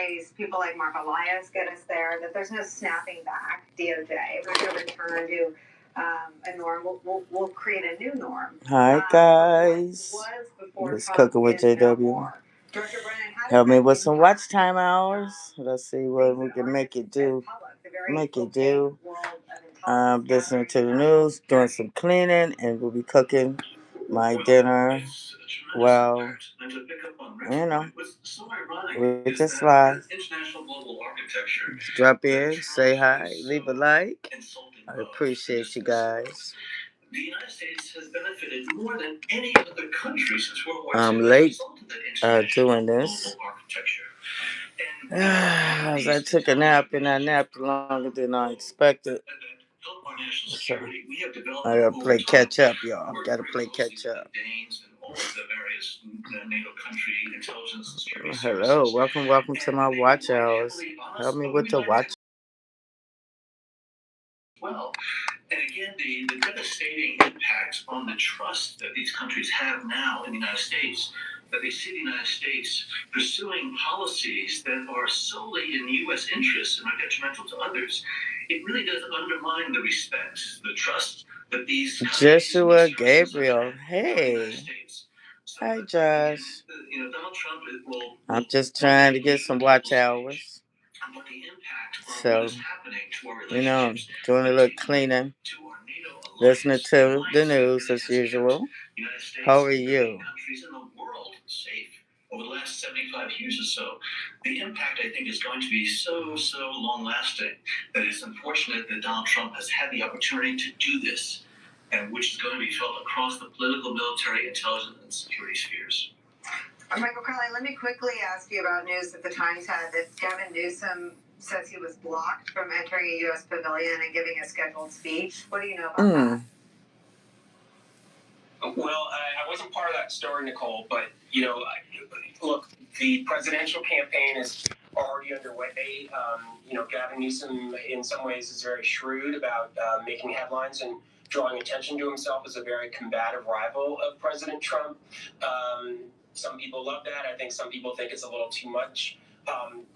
place, people like Mark Elias get us there, that there's no snapping back DOJ. We're going to return to a norm. We'll create a new norm. Hi, guys. Just cooking with JW. Help me with some watch time hours. Let's see what we can make it do. Listening to the news, doing some cleaning, and we'll be cooking my dinner. Well, we're just live. Drop in, say hi, leave a like. I appreciate you guys. The United States has benefited more than any other country since World War II. I'm late doing this. As I took a nap and I napped longer than I expected. So I gotta play catch up, y'all. Gotta play catch up. Hello, welcome to my watch hours. Help me with the watch. Well, and again, the devastating impacts on the trust that these countries have now in the United States, that they see the United States pursuing policies that are solely in U.S. interests and are detrimental to others, it really does undermine the respect, the trust that these Joshua Gabriel. Hey. Hi, Josh. Donald Trump I'm just trying to get some watch hours. So, doing a little cleaning, listening to the news as usual. How are you? Over the last 75 years or so, the impact, I think, is going to be so long-lasting that it's unfortunate that Donald Trump has had the opportunity to do this, and which is going to be felt across the political, military, intelligence, and security spheres. Michael Crowley, let me quickly ask you about news that the Times had that Gavin Newsom says he was blocked from entering a U.S. pavilion and giving a scheduled speech. What do you know about that? Well, I wasn't part of that story, Nicole, but, look, the presidential campaign is already underway. Gavin Newsom, in some ways, is very shrewd about making headlines and drawing attention to himself as a very combative rival of President Trump. Some people love that. I think some people think it's a little too much.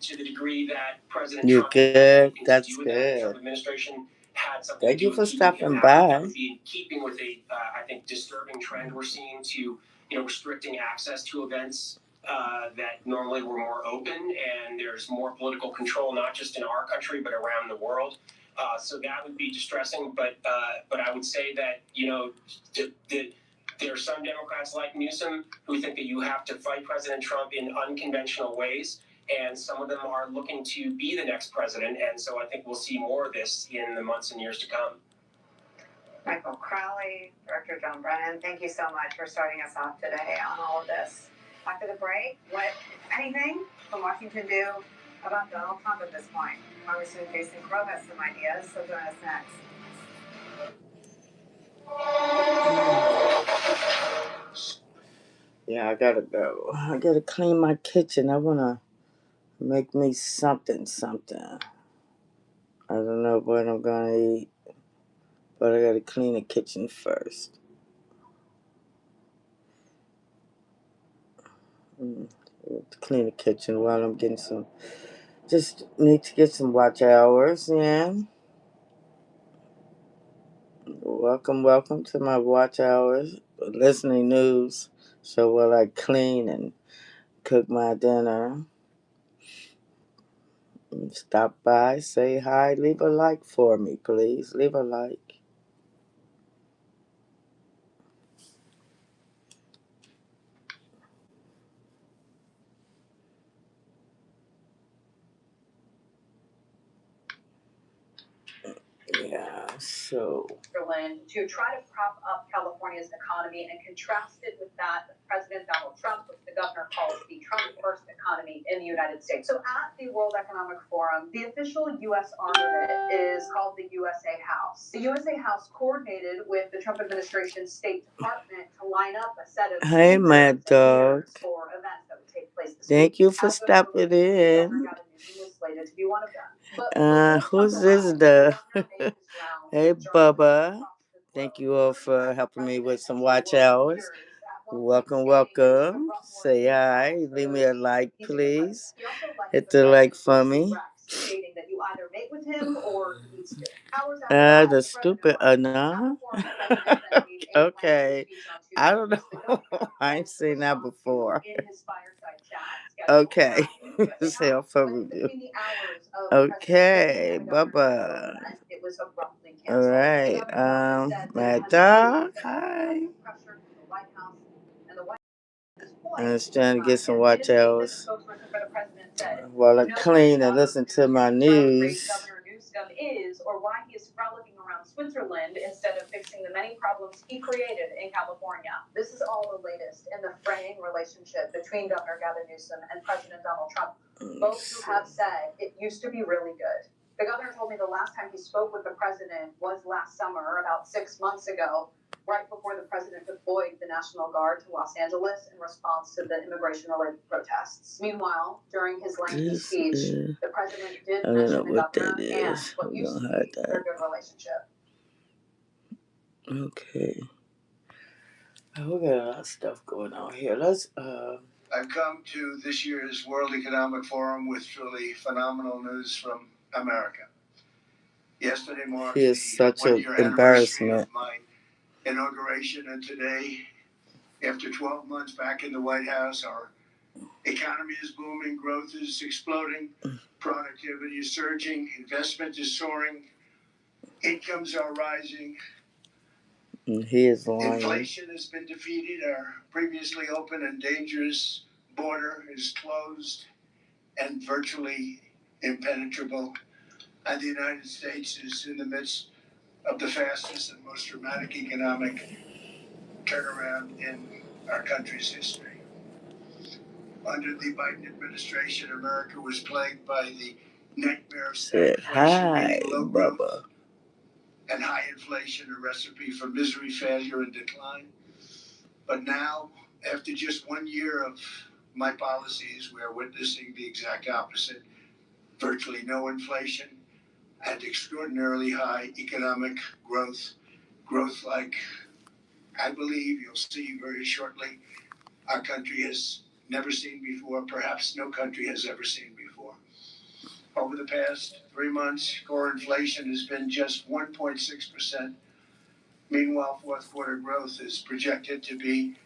To the degree that President Trump good. That's good. The Trump administration had something Thank you for stopping by. In keeping with a, I think, disturbing trend we're seeing to, restricting access to events that normally were more open, and there's more political control, not just in our country, but around the world. So that would be distressing, but I would say that, there are some Democrats like Newsom who think that you have to fight President Trump in unconventional ways, and some of them are looking to be the next president, and so I think we'll see more of this in the months and years to come. Michael Crowley, Director John Brennan, thank you so much for starting us off today on all of this. After the break, anything from Washington do about Donald Trump at this point? Congressman Jason Crow has some ideas, so join us next. Yeah, I gotta go. I gotta clean my kitchen. I wanna make me something. I don't know what I'm gonna eat, but I gotta clean the kitchen first. Clean the kitchen while I'm getting some. Just need to get some watch hours. Yeah. Welcome to my watch hours. Listening news. So while I clean and cook my dinner, stop by, say hi, leave a like for me, please. Leave a like. Yeah, so. To try to prop up California's economy and contrast it with that of President Donald Trump, which the governor calls the Trump-first economy in the United States. So at the World Economic Forum, the official U.S. arm of it is called the USA House. The USA House coordinated with the Trump administration's State Department to line up a set of Hey, Mad Dog. for events that would take place this Thank week. you for stopping in. Who's this? Hey, Bubba. Thank you all for helping me with some watch hours. Welcome, welcome. Say hi. Leave me a like, please. Hit the like for me. Stating that you either mate with him or he's The stupid nah. Okay. I don't know. I ain't seen that before. Okay. Self review. Okay. Bye bye. All right. Mad Dog. Hi. I was trying to get some watch hours while I clean and listen to my news. Is or why he is frolicking around Switzerland instead of fixing the many problems he created in California. This is all the latest in the fraying relationship between Governor Gavin Newsom and President Donald Trump, both who have said it used to be really good. The governor told me the last time he spoke with the president was last summer, about 6 months ago, right before the president deployed the National Guard to Los Angeles in response to the immigration-related protests. Meanwhile, during his lengthy speech, the president did mention the governor and what used to be their good relationship. Okay. We got a lot of stuff going on here. I've come to this year's World Economic Forum with truly phenomenal news from America. Yesterday marked He is such an embarrassment. of my inauguration, and today, after 12 months back in the White House, our economy is booming, growth is exploding, productivity is surging, investment is soaring, incomes are rising. He is lying. Inflation has been defeated. Our previously open and dangerous border is closed and virtually impenetrable. And the United States is in the midst of the fastest and most dramatic economic turnaround in our country's history. Under the Biden administration, America was plagued by the nightmare of stagflation, meaning low growth, and high inflation, a recipe for misery, failure, and decline. But now, after just 1 year of my policies, we are witnessing the exact opposite. Virtually no inflation and extraordinarily high economic growth. Growth like I believe you'll see very shortly our country has never seen before, perhaps no country has ever seen before. Over the past 3 months, core inflation has been just 1.6%. Meanwhile, fourth quarter growth is projected to be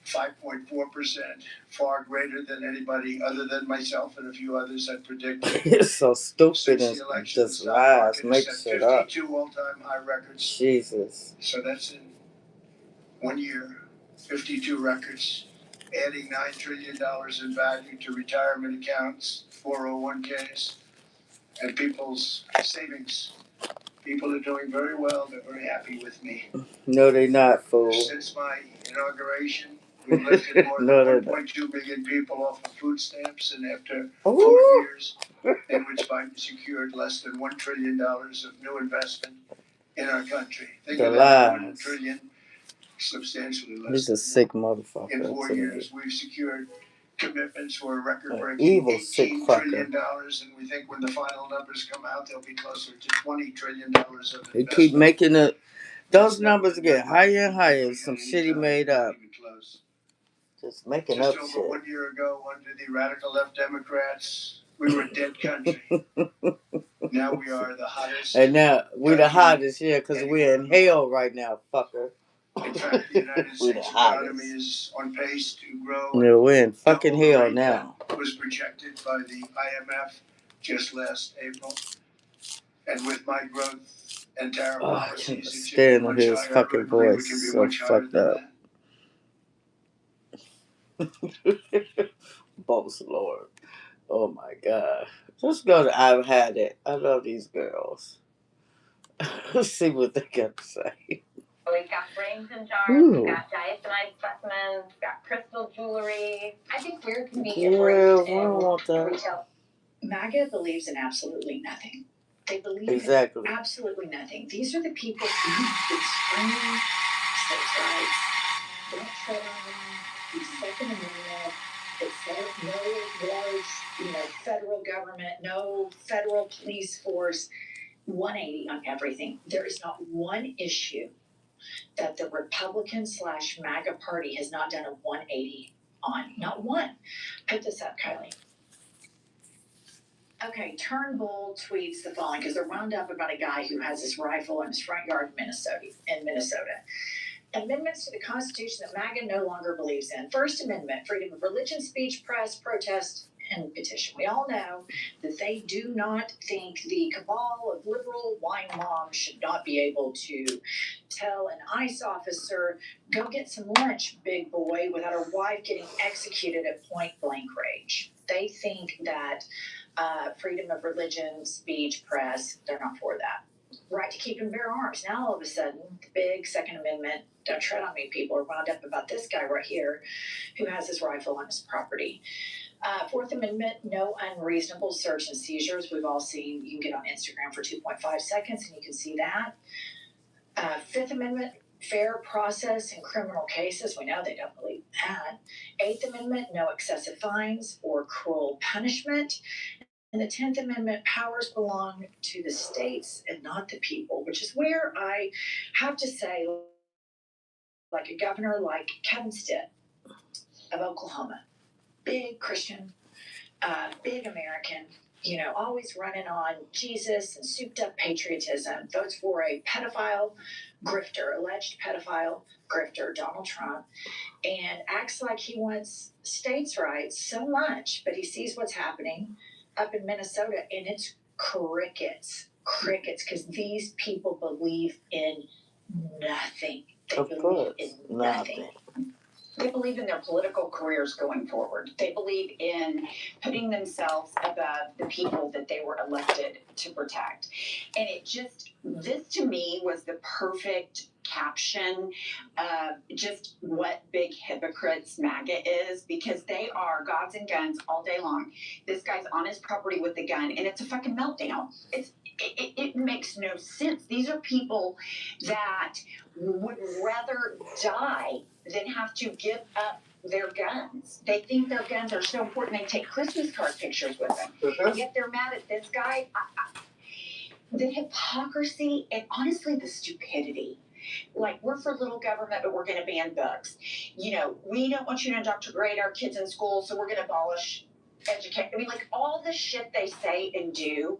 5.4%, far greater than anybody other than myself and a few others had predicted. It's so stupid and just lies. Make shit up. 52 all-time high records. Jesus. So that's in 1 year, 52 records, adding $9 trillion in value to retirement accounts, 401ks, and people's savings. People are doing very well. They're very happy with me. No, they're not, fool. Since my inauguration, we've lifted more than 1.2 million people off of food stamps, and after 4 years in which Biden secured less than $1 trillion of new investment in our country. Think of that, $1 trillion, substantially less. He's a sick motherfucker. In 4 years, we've secured commitments for a record-breaking $18 trillion, and we think when the final numbers come out, they'll be closer to $20 trillion of investment. They keep making those numbers get higher and higher. Some shit he made up. Just making up shit. Just over 1 year ago, under the radical left Democrats, we were a dead country. Now we are the hottest. And now we're the hottest, yeah, because we're in hell right now, fucker. In fact, the United States economy is on pace to grow. Yeah, we're in fucking hell now. Was projected by the IMF just last April. And with my growth and tariff policies, I can't stand to hear his fucking voice. So fucked up. Boss Lord. Oh my God. Just go to I've Had It. I love these girls. Let's see what they got to say. We've got brains in jars, we've got diatomite specimens, we've got crystal jewelry. I think weird can be embraced in retail. MAGA believes in absolutely nothing. They believe in absolutely nothing. These are the people who've been screaming states' rights, don't tread on them, the Second Amendment. They said no large, federal government, no federal police force, 180 on everything. There is not one issue that the Republican/MAGA party has not done a 180 on. Not one. Put this up, Kylie. Okay, Turnbull tweets the following because they're wound up about a guy who has his rifle in his front yard in Minnesota. Amendments to the Constitution that MAGA no longer believes in. First Amendment, freedom of religion, speech, press, protest, and petition. We all know that they do not think the cabal of liberal wine moms should not be able to tell an ICE officer, go get some lunch, big boy, without her wife getting executed at point blank range. They think that freedom of religion, speech, press, they're not for that. Right to keep and bear arms. Now all of a sudden, the big Second Amendment, don't tread on me, people are wound up about this guy right here who has his rifle on his property. Fourth Amendment, no unreasonable search and seizures. We've all seen, you can get on Instagram for 2.5 seconds and you can see that. Fifth Amendment, fair process in criminal cases. We know they don't believe that. Eighth Amendment, no excessive fines or cruel punishment. And the 10th Amendment, powers belong to the states and not the people, which is where I have to say, like a governor like Kevin Stitt of Oklahoma, big Christian, big American, you know, always running on Jesus and souped up patriotism, votes for a pedophile grifter, alleged pedophile grifter, Donald Trump, and acts like he wants states' rights so much, but he sees what's happening up in Minnesota, and it's crickets, because these people believe in nothing. They believe in nothing. They believe in their political careers going forward. They believe in putting themselves above the people that they were elected to protect. And this to me was the perfect caption of just what big hypocrites MAGA is, because they are gods and guns all day long. This guy's on his property with a gun, and it's a fucking meltdown. It makes no sense. These are people that would rather die than have to give up their guns. They think their guns are so important, they take Christmas card pictures with them. Mm-hmm. Yet they're mad at this guy. The hypocrisy and honestly the stupidity. Like, we're for little government, but we're going to ban books. You know, we don't want you to indoctrinate our kids in school, so we're going to abolish education. I mean, like, all the shit they say and do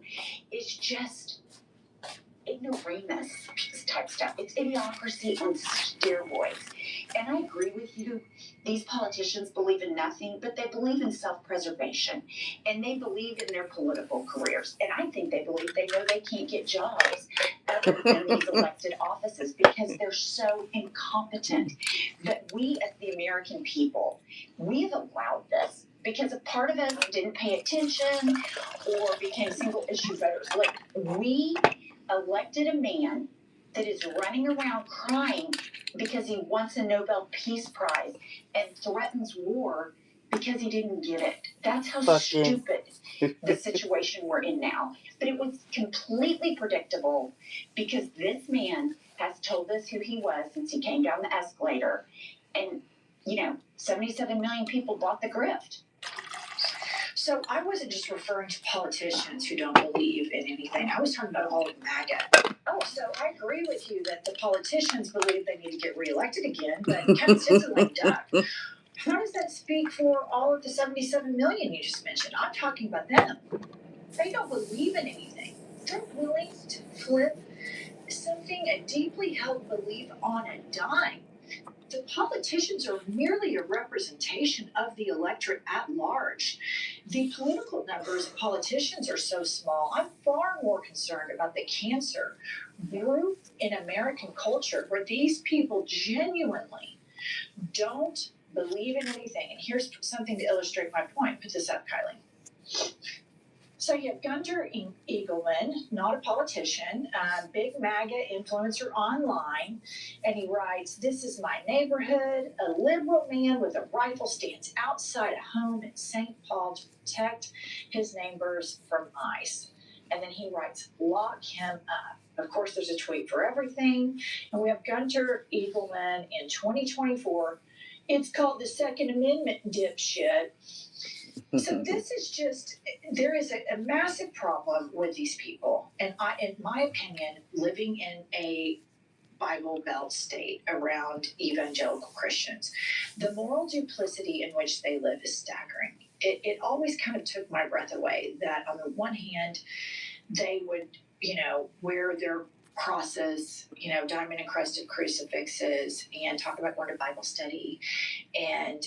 is just ignoramus type stuff. It's idiocracy on steroids. And I agree with you. These politicians believe in nothing, but they believe in self-preservation. And they believe in their political careers. And I think they believe they know they can't get jobs other than these elected offices because they're so incompetent that we as the American people, we have allowed this. Because a part of us didn't pay attention or became single issue voters. Like, we elected a man that is running around crying because he wants a Nobel Peace Prize and threatens war because he didn't get it. That's how stupid the situation we're in now. But it was completely predictable because this man has told us who he was since he came down the escalator. And, you know, 77 million people bought the grift. So I wasn't just referring to politicians who don't believe in anything. I was talking about all of MAGA. Oh, so I agree with you that the politicians believe they need to get reelected again, but Kevin Stitt's a lame duck. How does that speak for all of the 77 million you just mentioned? I'm talking about them. They don't believe in anything. They're willing to flip something, a deeply held belief, on a dime. The politicians are merely a representation of the electorate at large. The political numbers of politicians are so small. I'm far more concerned about the cancer brewed in American culture where these people genuinely don't believe in anything. And here's something to illustrate my point. Put this up, Kylie. So you have Gunter Eagleman, not a politician, big MAGA influencer online, and he writes, "This is my neighborhood. A liberal man with a rifle stands outside a home in St. Paul to protect his neighbors from ICE." And then he writes, "Lock him up." Of course, there's a tweet for everything. And we have Gunter Eagleman in 2024. It's called the Second Amendment, dipshit. So this is just, there is a massive problem with these people. And in my opinion, living in a Bible Belt state around evangelical Christians. The moral duplicity in which they live is staggering. It always kind of took my breath away that on the one hand, they would, wear their crosses, diamond encrusted crucifixes, and talk about going to Bible study and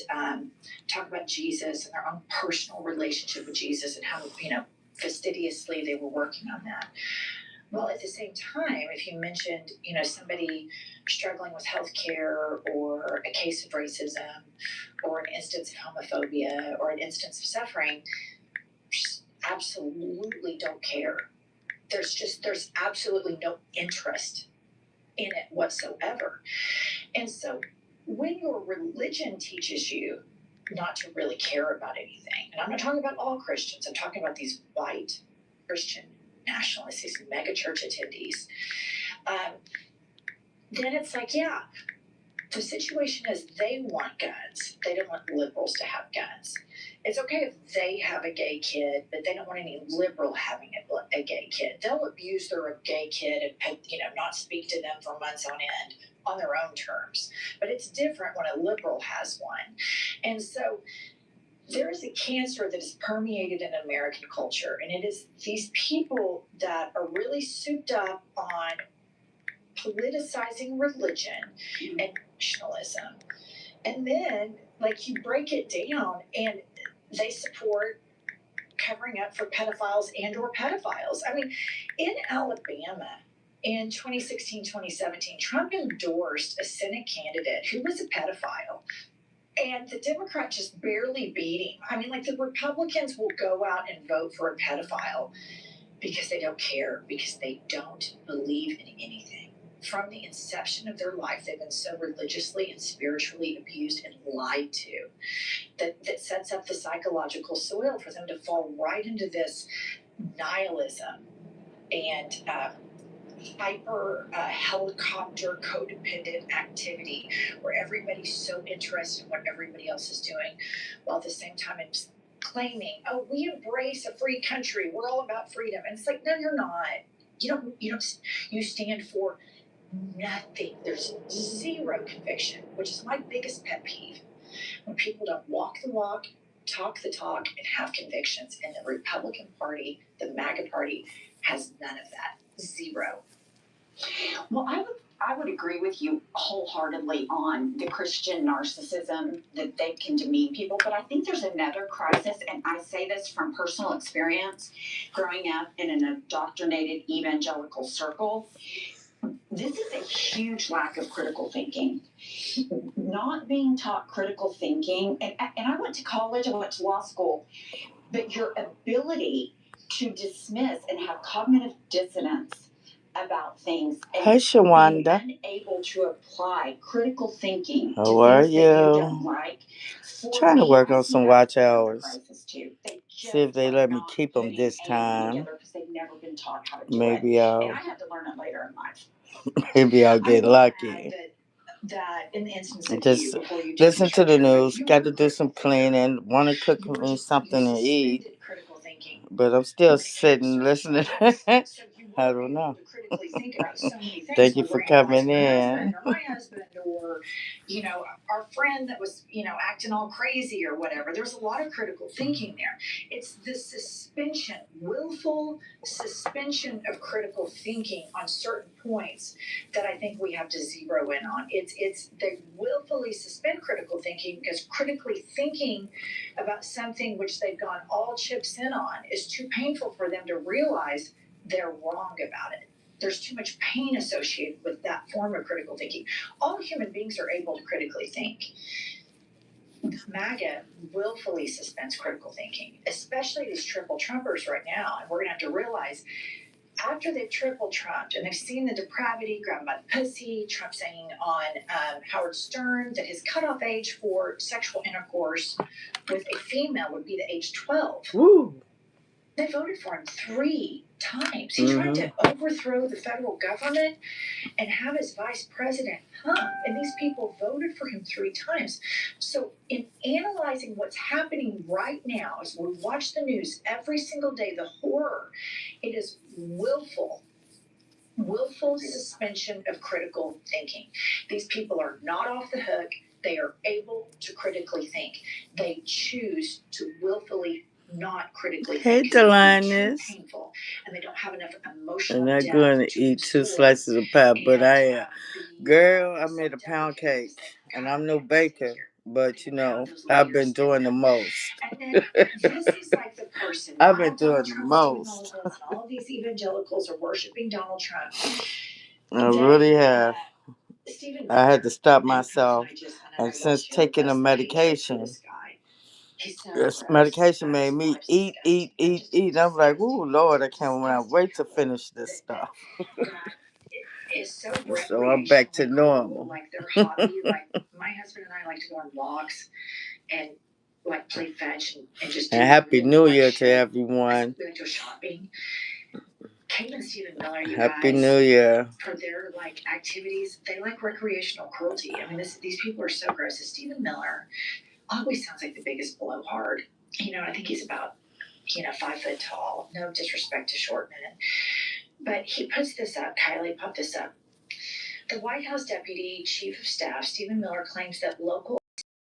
talk about Jesus and their own personal relationship with Jesus and how, fastidiously they were working on that. Well, at the same time, if you mentioned, somebody struggling with healthcare or a case of racism or an instance of homophobia or an instance of suffering, just absolutely don't care. There's absolutely no interest in it whatsoever. And so when your religion teaches you not to really care about anything, and I'm not talking about all Christians, I'm talking about these white Christian nationalists, these mega church attendees, then it's like, yeah, the situation is they want guns. They don't want liberals to have guns. It's okay if they have a gay kid, but they don't want any liberal having a gay kid. They'll abuse their gay kid and, not speak to them for months on end on their own terms. But it's different when a liberal has one. And so there is a cancer that is permeated in American culture, and it is these people that are really souped up on politicizing religion and nationalism. And then, you break it down, and they support covering up for pedophiles and or pedophiles. I mean, in Alabama, in 2016, 2017, Trump endorsed a Senate candidate who was a pedophile. And the Democrats just barely beat him. I mean, the Republicans will go out and vote for a pedophile because they don't care, because they don't believe in anything. From the inception of their life, they've been so religiously and spiritually abused and lied to that sets up the psychological soil for them to fall right into this nihilism and hyper helicopter codependent activity where everybody's so interested in what everybody else is doing, while at the same time it's claiming, oh, we embrace a free country, we're all about freedom. And it's like, no, you're not. You stand for nothing. There's zero conviction, which is my biggest pet peeve. When people don't walk the walk, talk the talk, and have convictions, and the Republican Party, the MAGA Party, has none of that. Zero. Well, I would agree with you wholeheartedly on the Christian narcissism that they can demean people, but I think there's another crisis, and I say this from personal experience, growing up in an indoctrinated evangelical circle. This is a huge lack of critical thinking. Not being taught critical thinking, and I went to college, I went to law school, but your ability to dismiss and have cognitive dissonance about things and Shawanda. being unable to apply critical thinking How to are things that you don't like. Trying to work on some watch hours. See if they let me keep them this time. They've never been taught how to do Maybe it. I'll And I had to learn it later in life. maybe I'll get lucky. That in the instance of Just you, before you listen to the news. you Got to do some cleaning. Want to cook me something to eat. critical thinking. But I'm still sitting listening. I don't know. Thank you for coming in. Or my husband, or our friend that was acting all crazy or whatever. There's a lot of critical thinking there. It's the suspension, willful suspension of critical thinking on certain points that I think we have to zero in on. It's they willfully suspend critical thinking because critically thinking about something which they've gone all chips in on is too painful for them to realize they're wrong about it. There's too much pain associated with that form of critical thinking. All human beings are able to critically think. MAGA willfully suspends critical thinking, especially these triple Trumpers right now. And we're going to have to realize, after they've triple Trumped and they've seen the depravity, grabbed by the pussy, Trump saying on Howard Stern that his cutoff age for sexual intercourse with a female would be the age 12. Woo. They voted for him 3 times. He tried to overthrow the federal government and have his vice president hung. And these people voted for him 3 times. So in analyzing what's happening right now, as we watch the news every single day, the horror, it is willful willful suspension of critical thinking. These people are not off the hook. They are able to critically think. They choose to willfully not critically think. Hey, Delines. Painful, and they don't have enough emotional. I'm not going to eat 2 slices of pie, but girl, I made a pound cake, and I'm no baker. But you know, I've been doing the most. And then this is like the person. I've been doing the most. All of these evangelicals are worshiping Donald Trump. I really have. I had to stop myself, and since taking the medication, this medication made me eat. I'm like, ooh, Lord, I can't wait to finish this stuff. So I'm back to normal. Like their hobby, like my husband and I like to go on walks and like play fetch and just. And Happy New Year to everyone. We went to shopping. Kate and Stephen Miller, Happy New Year. For their like activities, they like recreational cruelty. I mean, these people are so gross. Stephen Miller always sounds like the biggest blowhard. You know, I think he's about 5 foot tall. No disrespect to short men, but he puts this up. Kylie, pop this up. The White House Deputy Chief of Staff Stephen Miller claims that local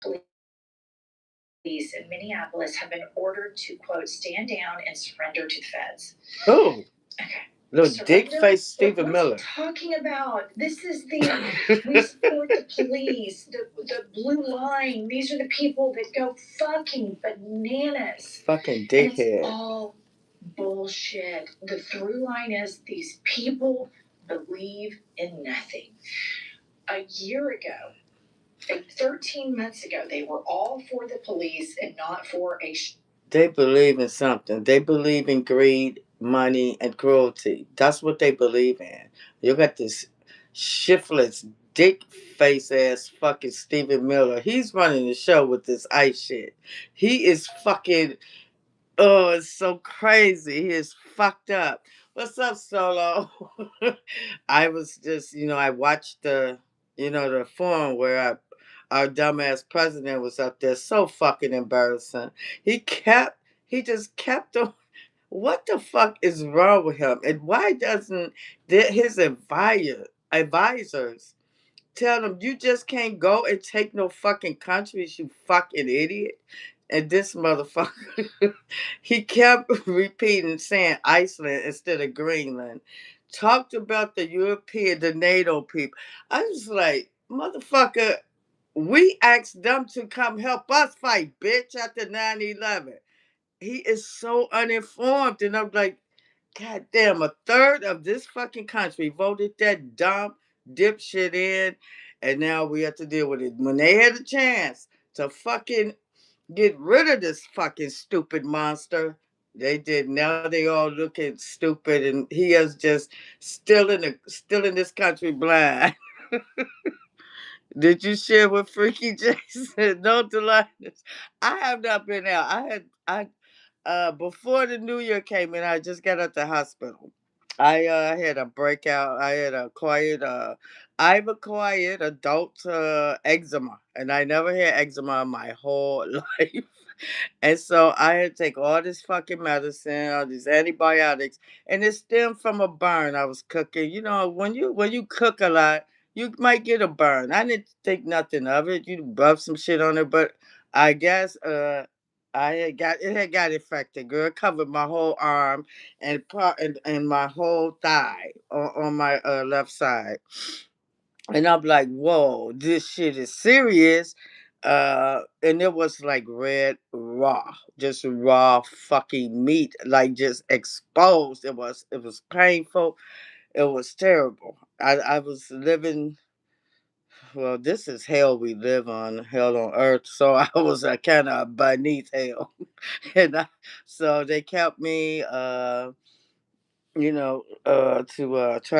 police in Minneapolis have been ordered to quote stand down and surrender to the feds. Oh. Okay. Little dick face Stephen Miller. What are you talking about? This is we support the police, the blue line. These are the people that go fucking bananas. Fucking dickhead. It's all bullshit. The through line is these people believe in nothing. A year ago, 13 months ago, they were all for the police and not for a. They believe in something. They believe in greed, money, and cruelty. That's what they believe in. You got this shiftless, dick face ass fucking Stephen Miller. He's running the show with this ICE shit. He is fucking. Oh, it's so crazy. He is fucked up. What's up, Solo? I was just, I watched the forum where our dumbass president was up there. So fucking embarrassing. He just kept on. What the fuck is wrong with him? And why doesn't his advisors tell him, you just can't go and take no fucking countries, you fucking idiot? And this motherfucker, he kept repeating, saying Iceland instead of Greenland. Talked about the NATO people. I was like, motherfucker, we asked them to come help us fight, bitch, after 9/11. He is so uninformed. And I'm like, God damn, a third of this fucking country voted that dumb dipshit in. And now we have to deal with it. When they had a chance to fucking get rid of this fucking stupid monster, they did. Now they all looking stupid, and he is just still in this country blind. Did you share with Freaky Jason? No, Delines. I have not been out. Before the new year came in, I just got out the hospital. I had a breakout. I've acquired adult eczema, and I never had eczema in my whole life. And so I had to take all this fucking medicine, all these antibiotics, and it stemmed from a burn I was cooking. You know, when you cook a lot, you might get a burn. I didn't think nothing of it. You rub some shit on it, but I guess it had got infected. Girl, it covered my whole arm and my whole thigh on my left side. And I'm like, whoa, this shit is serious. And it was like red raw, just raw fucking meat, like just exposed. It was painful. It was terrible. I was living. Well, this is hell we live on, hell on earth. So I was kind of beneath hell, so they kept me, to try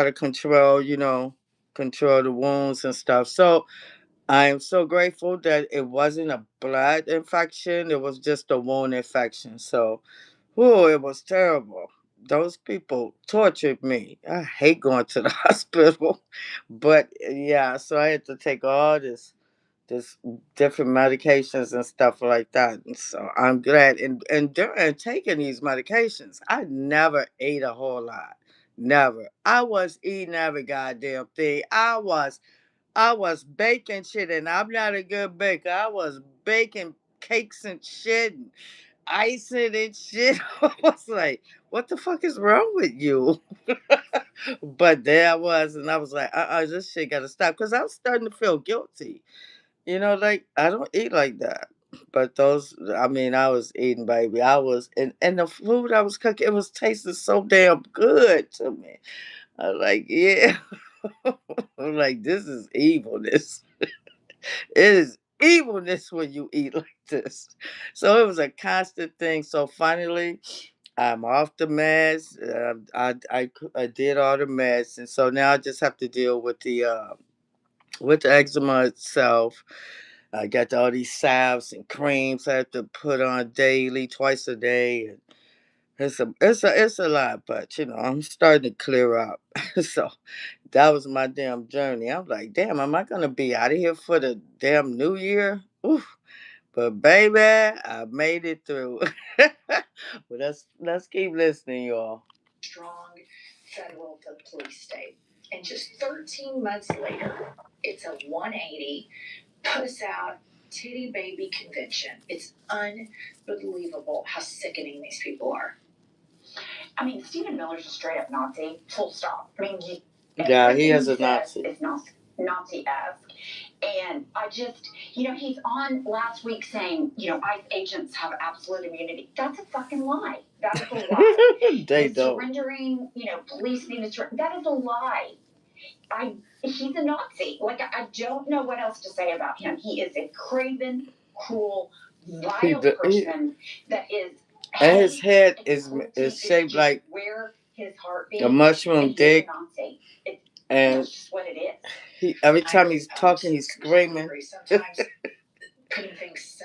to control the wounds and stuff. So I am so grateful that it wasn't a blood infection. It was just a wound infection. So, it was terrible. Those people tortured me. I hate going to the hospital. But yeah, so I had to take all this different medications and stuff like that. And so I'm glad. And during taking these medications, I never ate a whole lot. Never. I was eating every goddamn thing. I was baking shit, and I'm not a good baker. I was baking cakes and shit, and icing and shit. I was like, what the fuck is wrong with you? But there I was, and I was like, this shit gotta stop. Because I was starting to feel guilty. Like, I don't eat like that. But I was eating, baby. And the food I was cooking, it was tasting so damn good to me. I was like, yeah. I'm like, this is evilness. It is evilness when you eat like this. So it was a constant thing. So finally, I'm off the meds. I did all the meds, and so now I just have to deal with the eczema itself. I got all these salves and creams I have to put on daily, twice a day. And it's a lot, but I'm starting to clear up. So that was my damn journey. I'm like, damn, am I gonna be out of here for the damn new year? Oof. But baby, I made it through. Well, let's keep listening, y'all. Strong federal police state. And just 13 months later, it's a 180, puss out, titty baby convention. It's unbelievable how sickening these people are. I mean, Stephen Miller's a straight up Nazi, full stop. I mean, yeah, he is a Nazi. It's Nazi-esque. And I just, he's on last week saying, ICE agents have absolute immunity. That's a fucking lie. That is a lie. They don't. Surrendering, police need to surrender. That is a lie. He's a Nazi. Like, I don't know what else to say about him. He is a craven, cruel, vile person that is. And his head is shaped like where his heart a mushroom dick. And that's just what it is. Every time he's talking, he's screaming.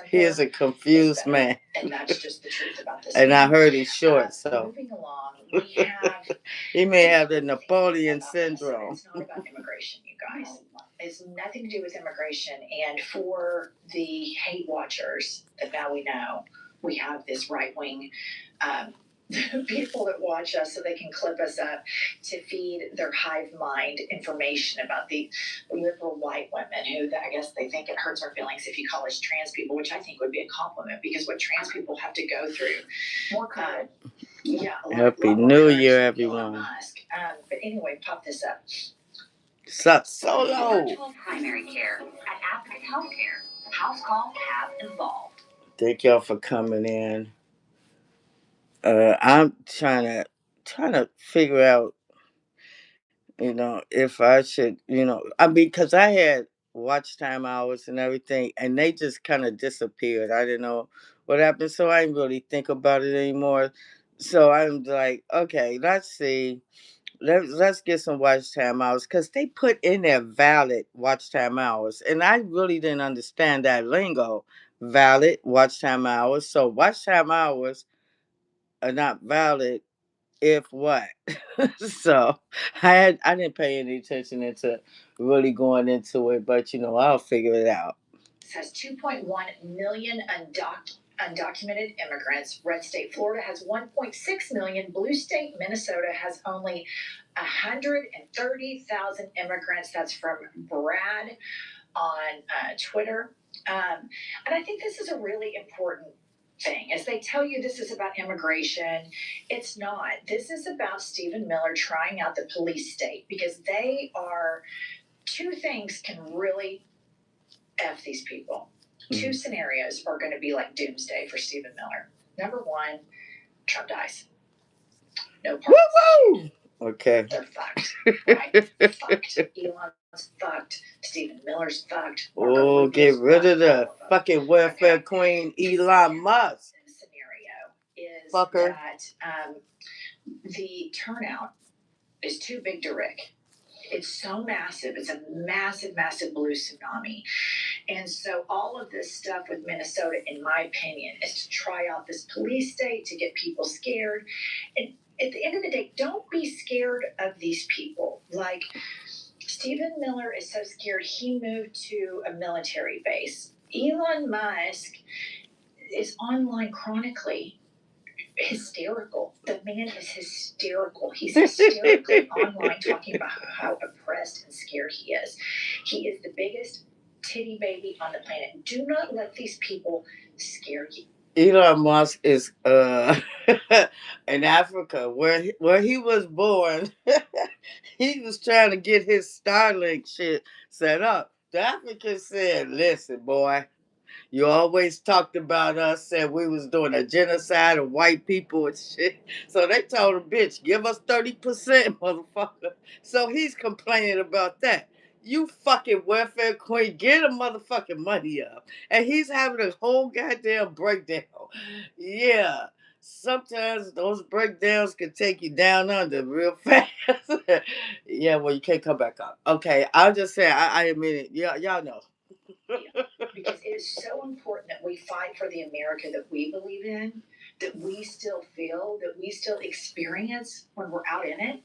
He is a confused man. And that's just the truth about this. And I heard he's short, so. Moving along, we have. He may have the Napoleon syndrome. It's not about immigration, you guys. It's nothing to do with immigration. And for the hate watchers that now we know, we have this right-wing people that watch us so they can clip us up to feed their hive mind information about the liberal white women who, I guess they think it hurts our feelings if you call us trans people, which I think would be a compliment because what trans people have to go through. More common. Happy New Year, everyone. But anyway, pop this up. Solo. Virtual primary care at Advocate Healthcare. House calls have evolved. Thank y'all for coming in. I'm trying to figure out, if I should, because I had watch time hours and everything, and they just kind of disappeared. I didn't know what happened, so I didn't really think about it anymore. So I'm like, okay, let's see. Let's get some watch time hours because they put in there valid watch time hours, and I really didn't understand that lingo. Valid watch time hours. So watch time hours are not valid if what? So I didn't pay any attention into really going into it, but I'll figure it out. It has 2.1 million undocumented immigrants. Red state Florida has 1.6 million. Blue state Minnesota has only 130,000 immigrants. That's from Brad on Twitter. And I think this is a really important thing. As they tell you this is about immigration, it's not. This is about Stephen Miller trying out the police state because they are two things can really F these people. Two scenarios are going to be like doomsday for Stephen Miller. Number one, Trump dies. No parts. Woo-woo! Okay. They're fucked. Right? Fucked. Elon's fucked. Stephen Miller's fucked. Oh, get rid of the fucking welfare queen, Elon Musk. Scenario is Fucker. That the turnout is too big to Rick. It's so massive. It's a massive, massive blue tsunami. And so all of this stuff with Minnesota, in my opinion, is to try out this police state to get people scared. And at the end of the day, don't be scared of these people. Like, Stephen Miller is so scared he moved to a military base. Elon Musk is online chronically hysterical. The man is hysterical. He's hysterically online talking about how oppressed and scared he is. He is the biggest titty baby on the planet. Do not let these people scare you. Elon Musk is in Africa, where he was born. He was trying to get his Starlink shit set up. The Africans said, "Listen, boy, you always talked about us, said we was doing a genocide of white people and shit." So they told him, "Bitch, give us 30%, motherfucker." So he's complaining about that. You fucking welfare queen, get a motherfucking money up. And he's having a whole goddamn breakdown. Yeah. Sometimes those breakdowns can take you down under real fast. Yeah, well, you can't come back up. Okay, I'll just say, I admit it. Yeah, y'all know. Because it is so important that we fight for the America that we believe in, that we still feel, that we still experience when we're out in it,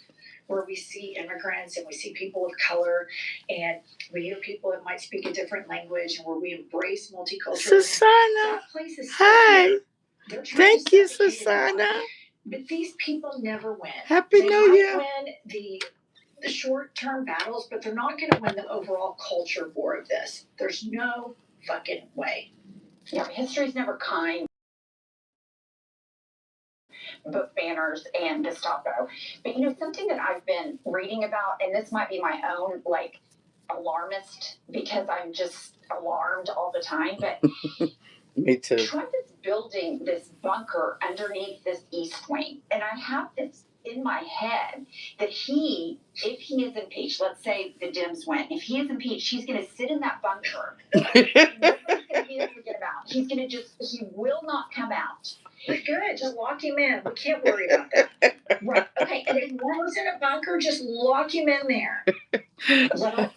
where we see immigrants and we see people of color and we hear people that might speak a different language, and where we embrace multiculturalism. Susanna, That place is hi. Thank you, Susanna. Susanna. But these people never win. Happy New Year. They might win the short-term battles, but they're not going to win the overall culture war of this. There's no fucking way. Yeah, history's never kind. Both banners and Gestapo. But you know, something that I've been reading about, and this might be my own like alarmist because I'm just alarmed all the time, but me too. Trump is building this bunker underneath this East Wing, and I have this in my head that if he is impeached, let's say the Dems win, if he is impeached, he's going to sit in that bunker. Nobody's going to be able to get him out. He's going to he will not come out. Good, just lock him in. We can't worry about that. Right. Okay, and if he's in a bunker, just lock him in there. Little,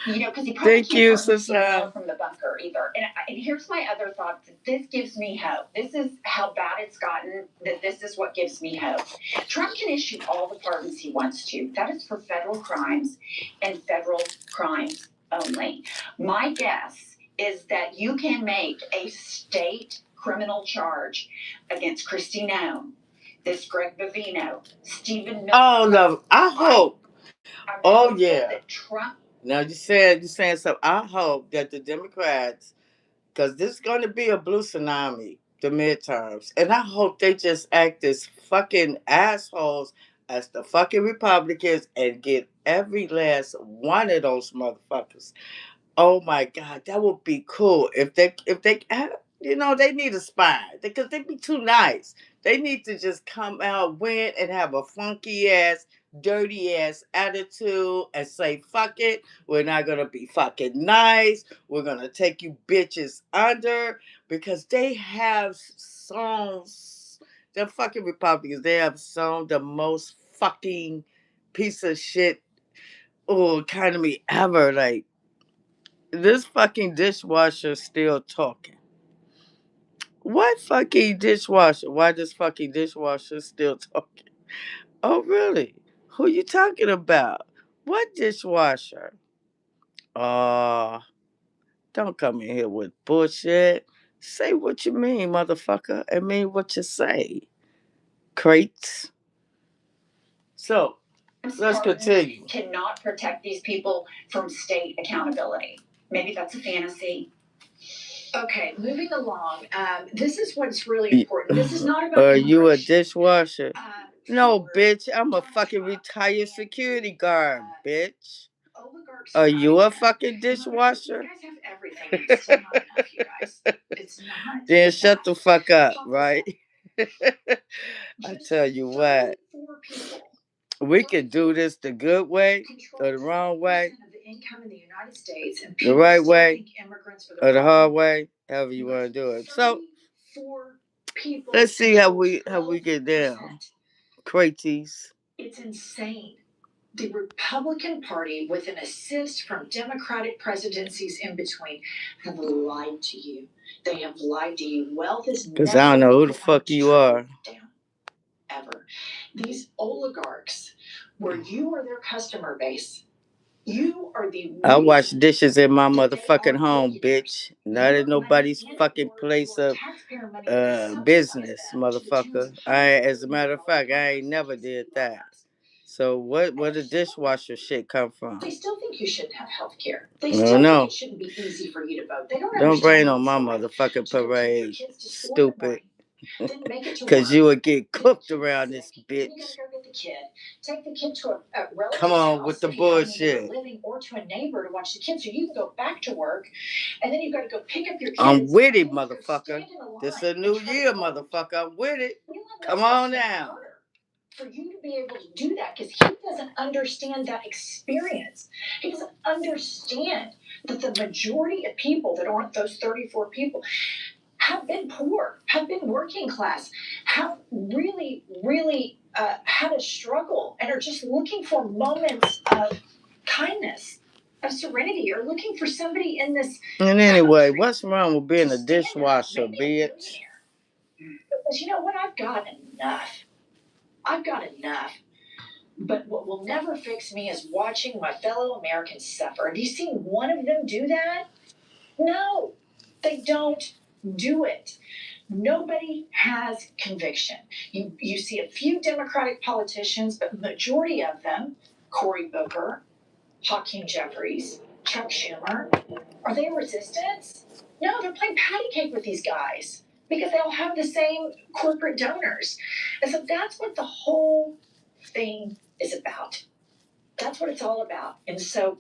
you know, because he probably Thank you, Susan, from the bunker either. And here's my other thought. This gives me hope. This is how bad it's gotten, that this is what gives me hope. Trump can issue all the pardons he wants to. That is for federal crimes and federal crimes only. My guess is that you can make a state criminal charge against Kristi Noem, this Greg Bovino, Stephen Miller. Oh no, I hope. Oh yeah. Trump. Now you're saying something. I hope that the Democrats, because this is going to be a blue tsunami, the midterms, and I hope they just act as fucking assholes as the fucking Republicans and get every last one of those motherfuckers. Oh my God, that would be cool if they you know, they need a spy because they be too nice. They need to just come out, win, and have a funky ass, dirty ass attitude and say fuck it. We're not gonna be fucking nice. We're gonna take you bitches under because they have songs. The fucking Republicans, they have sown the most fucking piece of shit economy ever. Like, this fucking dishwasher still talking. What fucking dishwasher? Why this fucking dishwasher still talking? Oh, really? Who you talking about? What dishwasher? Don't come in here with bullshit. Say what you mean, motherfucker, and mean what you say. Crates. So, let's continue. Cannot protect these people from state accountability. Maybe that's a fantasy. Okay, moving along. This is what's really important. This is not about. Are you a dishwasher? No, bitch. I'm a fucking retired security guard, bitch. Are you a fucking dishwasher? You guys have everything. It's still not enough, you guys. It's not. Then shut the fuck up, right? I tell you what. We can do this the good way or the wrong way. Income in the United States, and the right way or the hard way, however you want to do it. So let's see how we get down. Crates. It's insane. The Republican Party, with an assist from Democratic presidencies in between, have lied to you. They have lied to you. Wealth is because I don't know who the fuck you are. Ever. These oligarchs, where you are their customer base, You are the I wash reason dishes in my that they motherfucking are home, billionaires. bitch. Not Your in nobody's money in fucking your place of taxpayer money that subsidize business, them to the tunes motherfucker. of As a $100 matter billion of fact, I ain't contracts never with did city that. labs. So where And the dishwasher shit come from? they still think you shouldn't have health care. They I still don't think know. it shouldn't be easy for you to vote. They don't Don't rain understand on what my it's like motherfucking to go take your parade, kids to school in the stupid. morning, then make it to Cause work, you would get then the cooked kid's around this sick, then you bitch. gotta go get the kid, take the kid to a relative's Come on house with the if you have anywhere bullshit. living, or to a neighbor to watch the kids so you can go back to work, and then you gotta go pick up your kids. I'm with it, and then you gotta motherfucker. stand in a This line a new and try to year, vote. motherfucker. I'm with it. Elon Come Musk on makes it now. harder for you to be able to do that because he doesn't understand that experience. He doesn't understand that the majority of people that aren't those 34 people have been poor, have been working class, have really, really had a struggle, and are just looking for moments of kindness, of serenity, or looking for somebody in this. And anyway, country what's wrong with being to a stand up, dishwasher, maybe a bitch? billionaire. Because you know what? I've got enough. I've got enough. But what will never fix me is watching my fellow Americans suffer. Have you seen one of them do that? No, they don't do it. Nobody has conviction. You see a few Democratic politicians, but the majority of them, Cory Booker, Hakeem Jeffries, Chuck Schumer, are they resistance? No, they're playing patty cake with these guys because they all have the same corporate donors. And so that's what the whole thing is about. That's what it's all about. And so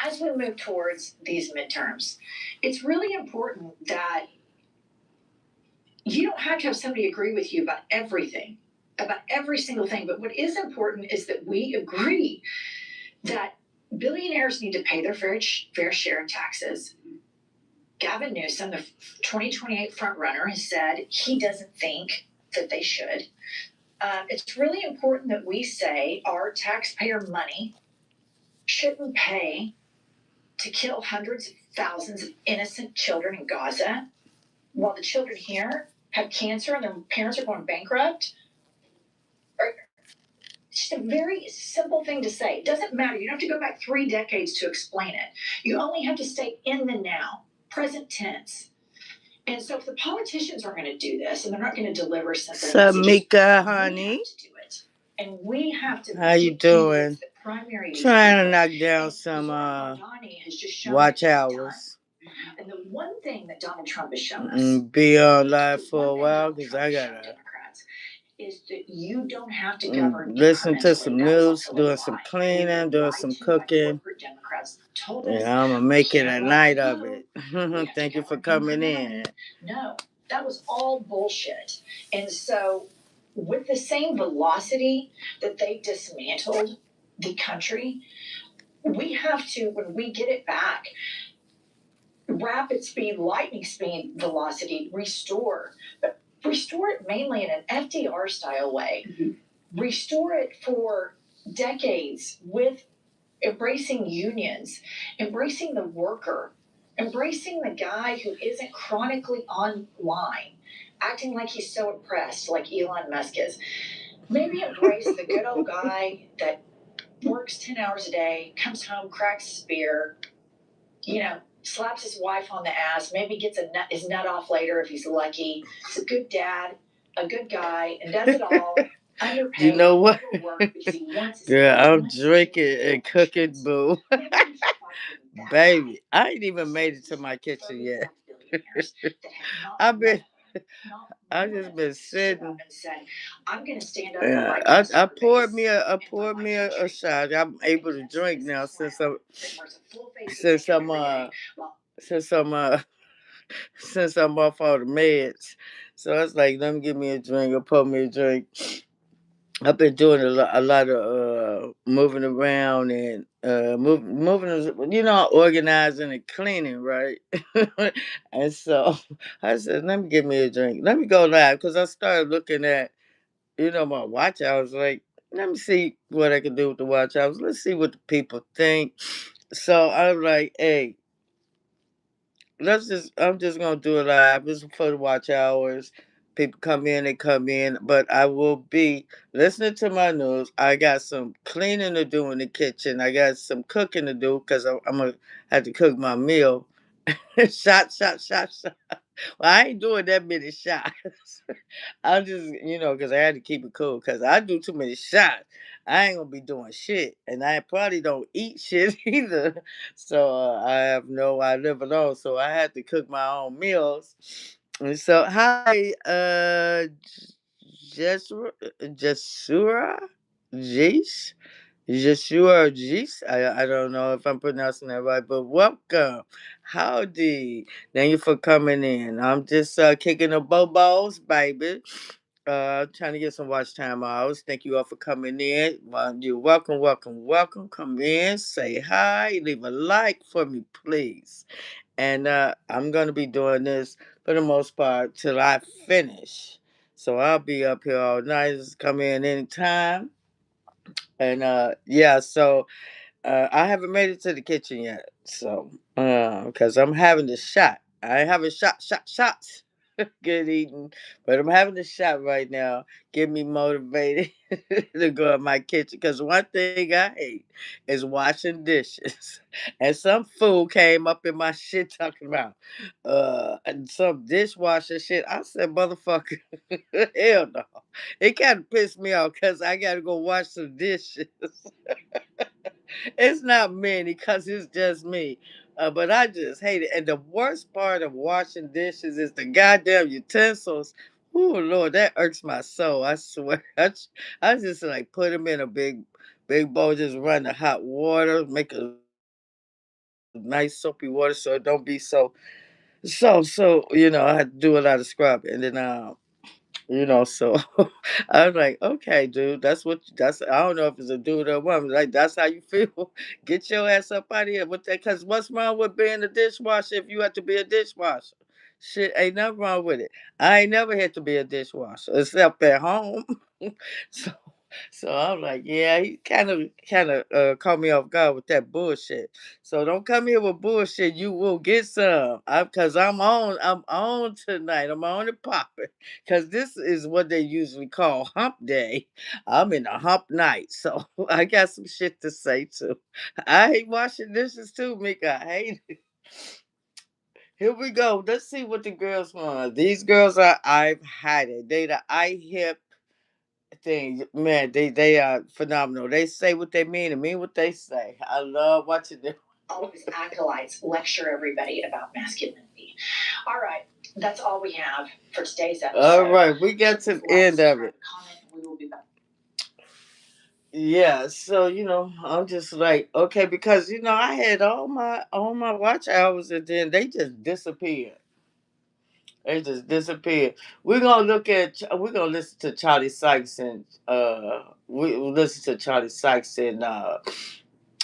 as we move towards these midterms, it's really important that you don't have to have somebody agree with you about everything, about every single thing. But what is important is that we agree that billionaires need to pay their fair share of taxes. Gavin Newsom, the 2028 frontrunner, has said he doesn't think that they should. It's really important that we say our taxpayer money shouldn't pay to kill hundreds of thousands of innocent children in Gaza while the children here have cancer and their parents are going bankrupt. It's just a very simple thing to say. It doesn't matter. You don't have to go back 3 decades to explain it. You only have to stay in the now, present tense. And so if the politicians are going to do this and they're not going to deliver something, Samika, honey. And we have to. How you doing? Trying to knock down some watch hours. And the one thing that Donald Trump has shown us, be on live for a while because I gotta is that you don't have to govern. Listen to some news, doing some cleaning, doing some cooking. Yeah, I'm gonna make it a night of it. Thank you for coming in. No, that was all bullshit. And so, with the same velocity that they dismantled the country, we have to, when we get it back, rapid speed, lightning speed velocity, restore. But restore it mainly in an FDR style way. Mm-hmm. Restore it for decades with embracing unions, embracing the worker, embracing the guy who isn't chronically online, acting like he's so impressed, like Elon Musk is. Maybe embrace the good old guy that works 10 hours a day, comes home, cracks his beer, slaps his wife on the ass, maybe gets his nut off later if he's lucky. He's a good dad, a good guy, and does it all. Underpaid, you know what? Girl, I'm drinking and cooking, boo. Baby, I ain't even made it to my kitchen yet. I've just been sitting. I'm gonna stand up. Yeah, I poured me a shot. I'm able to drink now since I'm off all the meds. So I was like, let me give me a drink or pour me a drink. I've been doing a lot of moving around and moving, organizing and cleaning, right? And so I said, let me give me a drink. Let me go live because I started looking at, my watch. I was like, let me see what I can do with the watch hours. Let's see what the people think. So I was like, hey, I'm just gonna do it live. This is for the watch hours. People come in, they come in, but I will be listening to my news. I got some cleaning to do in the kitchen. I got some cooking to do because I'm going to have to cook my meal. Shot. Well, I ain't doing that many shots. I just, because I had to keep it cool because I do too many shots. I ain't going to be doing shit. And I probably don't eat shit either. So I live alone. So I had to cook my own meals. And so, hi, Jesura Jeez. Yeshua Jeez. I don't know if I'm pronouncing that right, but welcome. Howdy. Thank you for coming in. I'm just kicking the bobos, baby. Trying to get some watch time hours. Thank you all for coming in. You're welcome. Come in, say hi, leave a like for me, please. And I'm going to be doing this for the most part till I finish. So I'll be up here all night. Just come in anytime. And so I haven't made it to the kitchen yet. So, because I'm having the shot. I ain't having shots. Good eating. But I'm having the shot right now. Get me motivated to go in my kitchen. Because one thing I hate is washing dishes. And some fool came up in my shit talking about and some dishwasher shit. I said, motherfucker, hell no. It kind of pissed me off because I got to go wash some dishes. It's not many because it's just me. But I just hate it. And the worst part of washing dishes is the goddamn utensils. Oh, Lord, that irks my soul. I swear. I just like put them in a big bowl, just run the hot water, make a nice soapy water so it don't be so, I had to do a lot of scrubbing. And then, so I was like, okay, dude, I don't know if it's a dude or a woman. Like, that's how you feel. Get your ass up out of here with that. Because what's wrong with being a dishwasher if you have to be a dishwasher? Shit, ain't nothing wrong with it. I ain't never had to be a dishwasher except at home. so, so I'm like, yeah, he kind of caught me off guard with that bullshit. So don't come here with bullshit. You will get some. Cause I'm on tonight. I'm on and popping. Cause this is what they usually call hump day. I'm in a hump night. So I got some shit to say too. I hate washing dishes too, Mika. I hate it. Here we go. Let's see what the girls want. These girls I've had it. They the iHip thing. Man, they are phenomenal. They say what they mean and mean what they say. I love watching them. All of his acolytes lecture everybody about masculinity. All right, that's all we have for today's episode. All right, we got to the end of it. Comment, we will be back. Yeah, so I'm just like, okay, because I had all my watch hours and then they just disappeared. They just disappeared. We're gonna listen to Charlie Sykes and we'll listen to Charlie Sykes and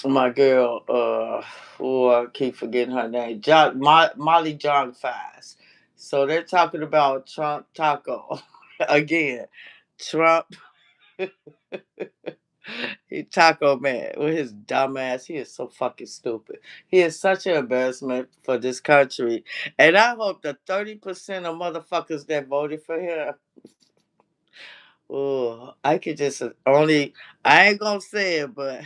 my girl I keep forgetting her name, Molly John Fast. So they're talking about Trump Taco again. Trump he Taco Man with his dumb ass. He is so fucking stupid. He is such an embarrassment for this country. And I hope the 30% of motherfuckers that voted for him. Oh, I could just I ain't gonna say it, but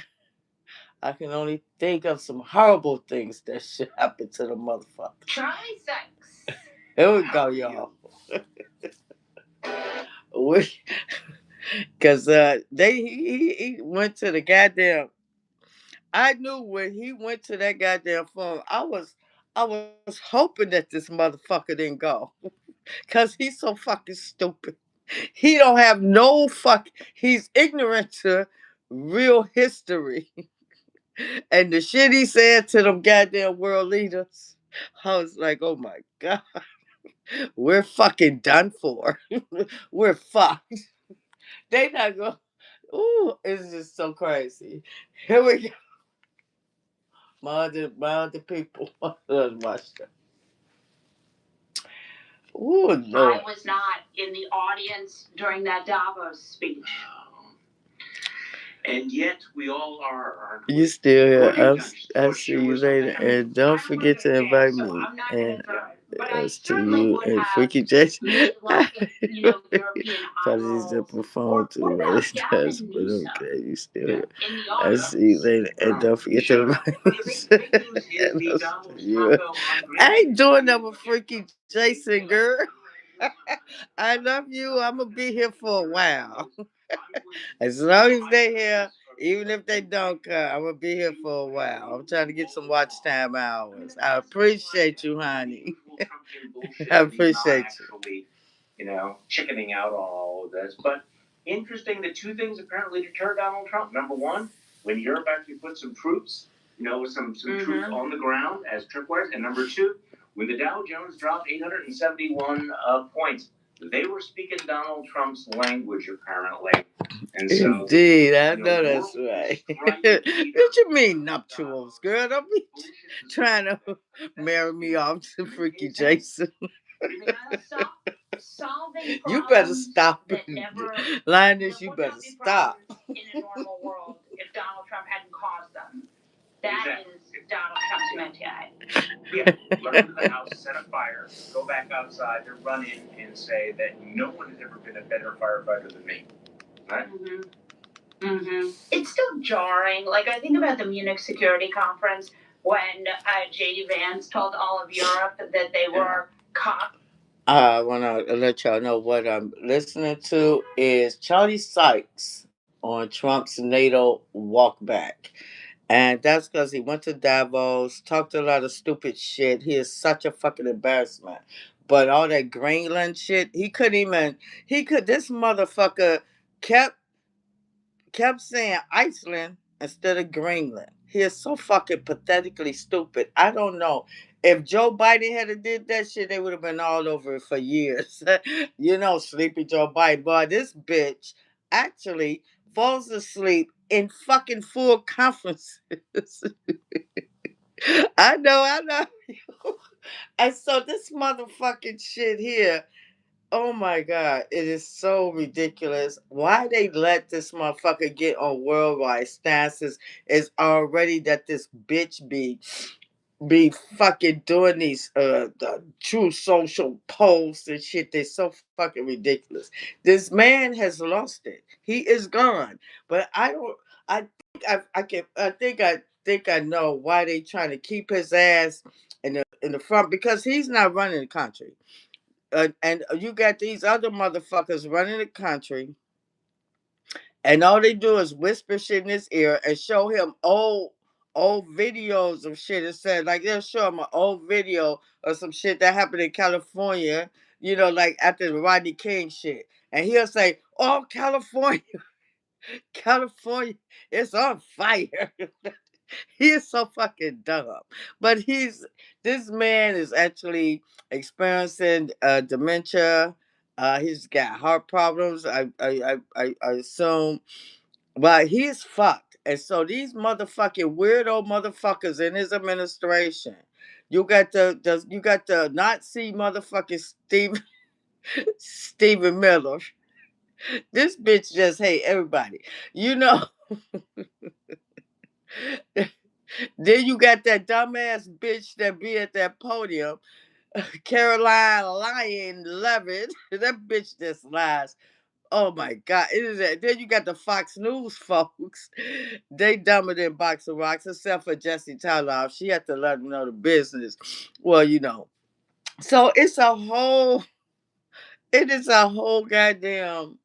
I can only think of some horrible things that should happen to the motherfucker. Charlie Sykes. Here we go, y'all. Cause he went to the goddamn. I knew when he went to that goddamn phone, I was hoping that this motherfucker didn't go, cause he's so fucking stupid. He don't have no fuck. He's ignorant to real history, and the shit he said to them goddamn world leaders. I was like, oh my god, we're fucking done for. We're fucked. They not going. Ooh, it's just so crazy. Here we go. My other people. Let's watch that. Ooh, Lord. I was not in the audience during that Davos speech. And yet we all are. You still here. I'll see you later. And don't forget to invite me. And But As I to certainly you would and have Freaky Jason. made like, European Apologies to idols. perform too What what about it does, Gavin but Newsom okay, you still Yeah. here. in the I see you audience? later. And don't forget to Shut up. remind Well, me. the big news is And the I'll Donald's see you. Taco on Green I ain't Street. doing that with Freaky Jason, girl. I love you. I'm going to be here for a while. As long as they here, even if they don't come, I'm going to be here for a while. I'm trying to get some watch time hours. I appreciate you, honey. I appreciate you. Chickening out on all of this. But interesting, the two things apparently deter Donald Trump. Number one, when Europe actually put some troops, with some troops on the ground as tripwires. And number two, when the Dow Jones dropped 871 points, they were speaking Donald Trump's language, apparently. And so, indeed, I know that's right. What you mean nuptials, girl? Don't be trying to marry me off to Freaky Jason. Solving You better problems stop that it. never Linus, you would better not be stop. problems in a normal world if Donald Trump hadn't caused them. That Exactly. is Donald Trump's métier. Yeah, learn the house, set a fire, go back outside, and run in and say that no one has ever been a better firefighter than me. Right? It's still jarring. Like, I think about the Munich Security Conference when J.D. Vance told all of Europe that they were cops. I want to let y'all know what I'm listening to is Charlie Sykes on Trump's NATO walkback. And that's because he went to Davos, talked a lot of stupid shit. He is such a fucking embarrassment. But all that Greenland shit, this motherfucker kept saying Iceland instead of Greenland. He is so fucking pathetically stupid. I don't know. If Joe Biden had did that shit, they would have been all over it for years. Sleepy Joe Biden. Boy, this bitch actually falls asleep in fucking full conferences. I know. And so this motherfucking shit here, oh my God, it is so ridiculous. Why they let this motherfucker get on worldwide stances is already that this bitch be fucking doing these the true social posts and shit. They're so fucking ridiculous. This man has lost it. He is gone. But I think I know why they trying to keep his ass in the front, because he's not running the country. And you got these other motherfuckers running the country, and all they do is whisper shit in his ear and show him old videos of shit. It said like they'll show him an old video of some shit that happened in California, like after the Rodney King shit, and he'll say, "Oh, California, California, it's on fire." He is so fucking dumb. But this man is actually experiencing dementia. He's got heart problems. I assume, but he's fucked. And so these motherfucking weirdo motherfuckers in his administration. You got the Nazi motherfucking Stephen Miller. This bitch just hate everybody. You know. Then you got that dumbass bitch that be at that podium, Caroline Lyon Levitt. That bitch just lies. Oh my God. Then you got the Fox News folks. They dumber than Box of Rocks, except for Jesse Tyler. She had to let them know the business. Well, So it is a whole goddamn,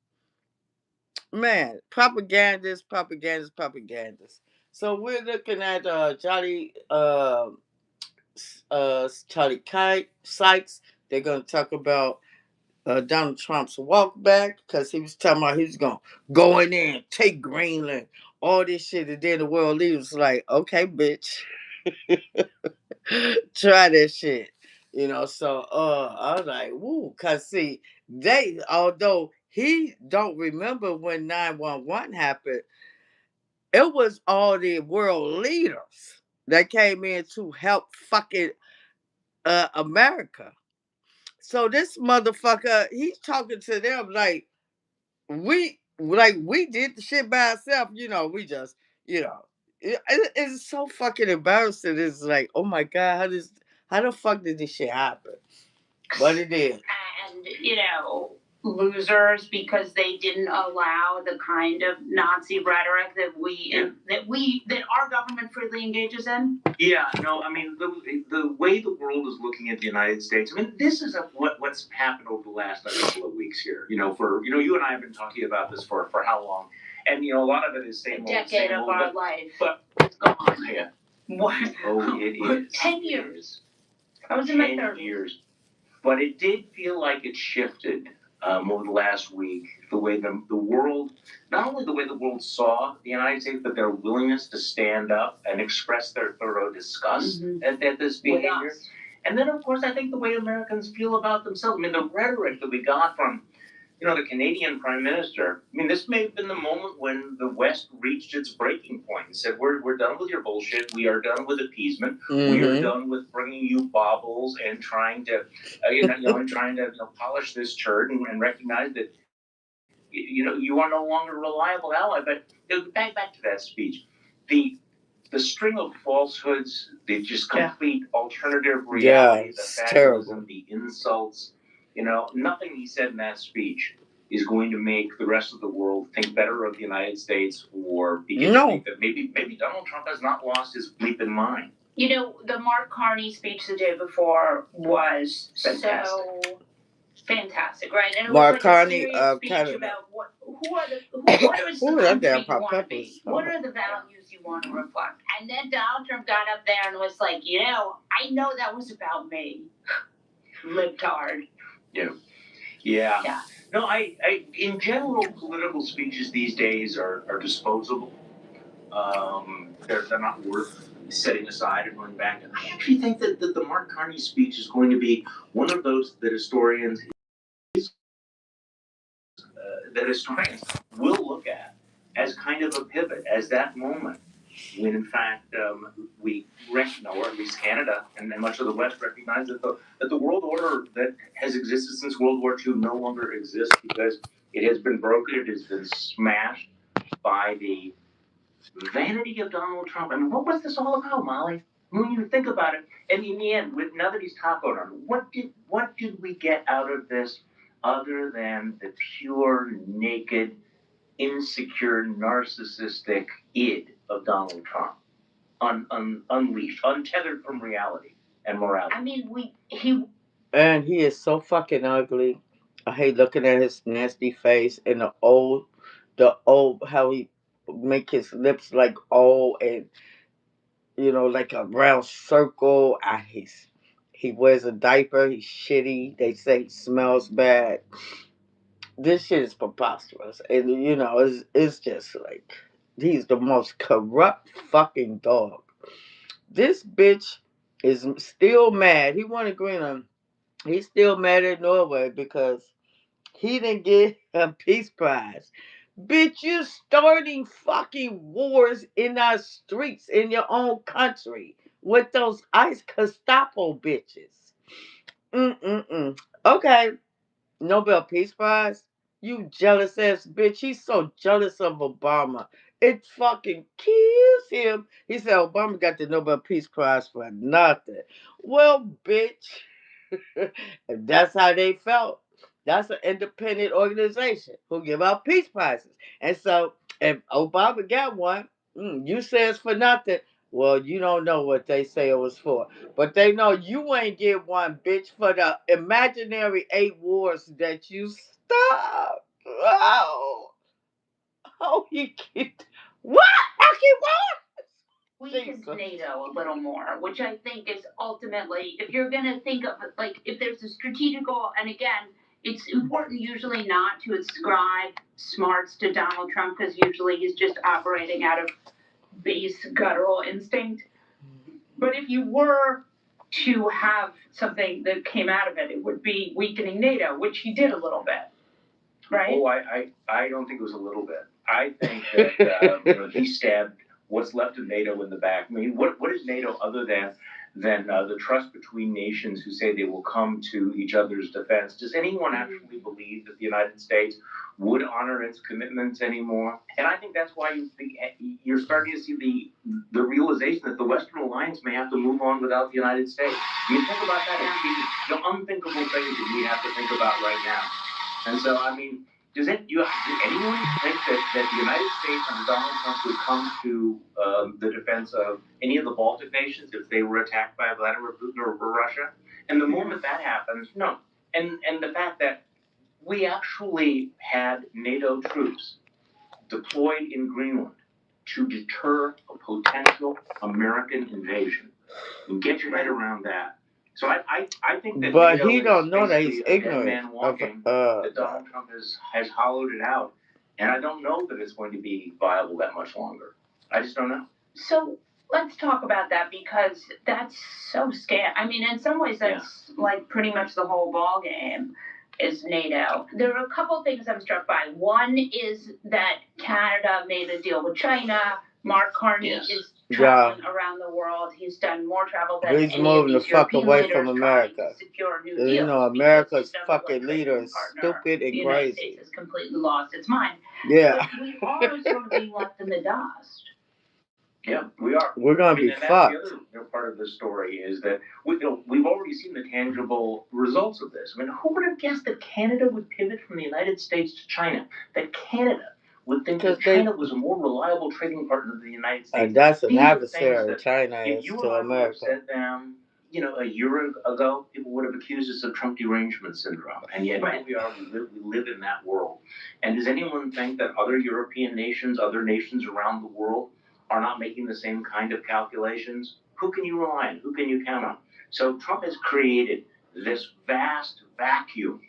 man, propagandist. So we're looking at Charlie Sykes. They're going to talk about Donald Trump's walk back, because he was talking about he was going to go in there and take Greenland, all this shit. And then the world leaders was like, okay, bitch, try this shit. So I was like, woo, because see, although he don't remember when 9/11 happened, it was all the world leaders that came in to help fucking America. So this motherfucker, he's talking to them we did the shit by ourselves. We just, it's so fucking embarrassing. It's like, oh my God, How the fuck did this shit happen? But it did. And, losers because they didn't allow the kind of Nazi rhetoric that our government freely engages in. Yeah, no, I mean the way the world is looking at the United States. I mean, this is what's happened over the last couple of weeks here. You and I have been talking about this for how long, and a lot of it is same a decade old, of our life. But it's gone. Yeah. What? Oh, it is 10 years. I was in my 30s. 10 years, but it did feel like it shifted. Over the last week, the way the world, not only the way the world saw the United States, but their willingness to stand up and express their thorough disgust at this behavior. And then, of course, I think the way Americans feel about themselves. I mean, the rhetoric that we got from, the Canadian Prime Minister. I mean, this may have been the moment when the West reached its breaking point and said, we're done with your bullshit. We are done with appeasement. We are done with bringing you baubles and trying to, polish this turd and recognize that, you are no longer a reliable ally. But back to that speech, the string of falsehoods, the just complete alternative reality, the fatalism, the insults. Nothing he said in that speech is going to make the rest of the world think better of the United States or begin to think that maybe Donald Trump has not lost his bleeping mind. The Mark Carney speech the day before was Fantastic. so fantastic, right? And it Mark was Carney, a speech about what is the country you want to be? What are the values you want to reflect? And then Donald Trump got up there and was like, I know that was about me. Libtard. Yeah. No, I in general, political speeches these days are disposable. They're not worth setting aside and running back. I actually think that the Mark Carney speech is going to be one of those that historians will look at as kind of a pivot, as that moment when, in fact, we recognize, or at least Canada and much of the West recognize that the world order that has existed since World War II no longer exists because it has been broken, it has been smashed by the vanity of Donald Trump. I mean, what was this all about, Molly? When you think about it, and in the end, now that he's top owner, what did we get out of this other than the pure, naked, insecure, narcissistic id of Donald Trump, unleashed, untethered from reality and morality? I mean, and he is so fucking ugly. I hate looking at his nasty face and the old how he make his lips like old and like a round circle. He wears a diaper. He's shitty. They say he smells bad. This shit is preposterous, and it's just like he's the most corrupt fucking dog. This bitch is still mad. He wanted Greenland. He's still mad at Norway because he didn't get a peace prize. Bitch, you starting fucking wars in our streets in your own country with those ICE Gestapo bitches. Okay, Nobel Peace Prize. You jealous ass bitch. He's so jealous of Obama. It fucking kills him. He said Obama got the Nobel Peace Prize for nothing. Well, bitch. If that's how they felt, that's an independent organization who give out peace prizes. And so if Obama got one, you say it's for nothing. Well, you don't know what they say it was for. But they know you ain't get one, bitch, for the imaginary 8 wars that you stopped. Oh, you get what? Fucking what? Weakens NATO a little more, which I think is ultimately, if you're going to think of it, like, if there's a strategic goal, and again, it's important usually not to ascribe smarts to Donald Trump because usually he's just operating out of base guttural instinct. But if you were to have something that came out of it, it would be weakening NATO, which he did a little bit, right? Oh, I don't think it was a little bit. I think that he stabbed what's left of NATO in the back. I mean, what is NATO other than than the trust between nations who say they will come to each other's defense. Does anyone actually believe that the United States would honor its commitments anymore? And I think that's why you're starting to see the realization that the Western alliance may have to move on without the United States. I mean, think about that. The unthinkable things that we have to think about right now. And so, I mean, does anyone think that the United States under Donald Trump would come to the defense of any of the Baltic nations if they were attacked by Vladimir Putin or Russia? And the moment that happens, no. And the fact that we actually had NATO troops deployed in Greenland to deter a potential American invasion. And get your head around that. So I think that. But NATO he don't know that basically he's a dead ignorant man walking, that Donald Trump has hollowed it out, and I don't know that it's going to be viable that much longer. I just don't know. So let's talk about that, because that's so scary. I mean, in some ways, that's like pretty much the whole ball game is NATO. There are a couple of things I'm struck by. One is that Canada made a deal with China. Mark Carney is traveling around the world. He's done more travel than he's any moving of the these fuck European away leaders from America. trying to secure new You deals, know, America's fucking leader is stupid and the United crazy. States has completely lost its mind. Yeah. But we are sort of being left in the dust. Yeah, we are. We're gonna be fucked. That's the other part of the story is that we've already seen the tangible results of this. I mean, who would have guessed that Canada would pivot from the United States to China? That Canada would think that China was a more reliable trading partner than the United States. And that's an These are adversary things that China if is you to and I America. would have said them, a year ago, people would have accused us of Trump derangement syndrome. And yet here we are, we live in that world. And does anyone think that other European nations, other nations around the world are not making the same kind of calculations? Who can you rely on? Who can you count on? So Trump has created this vast vacuum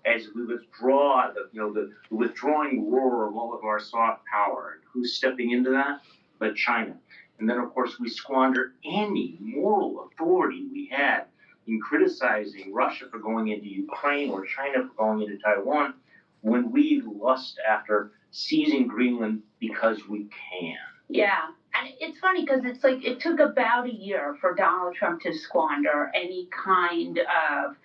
as we withdraw the withdrawing roar of all of our soft power. Who's stepping into that? But China. And then, of course, we squander any moral authority we had in criticizing Russia for going into Ukraine or China for going into Taiwan when we lust after seizing Greenland because we can. Yeah. And it's funny because it's like it took about a year for Donald Trump to squander any kind of,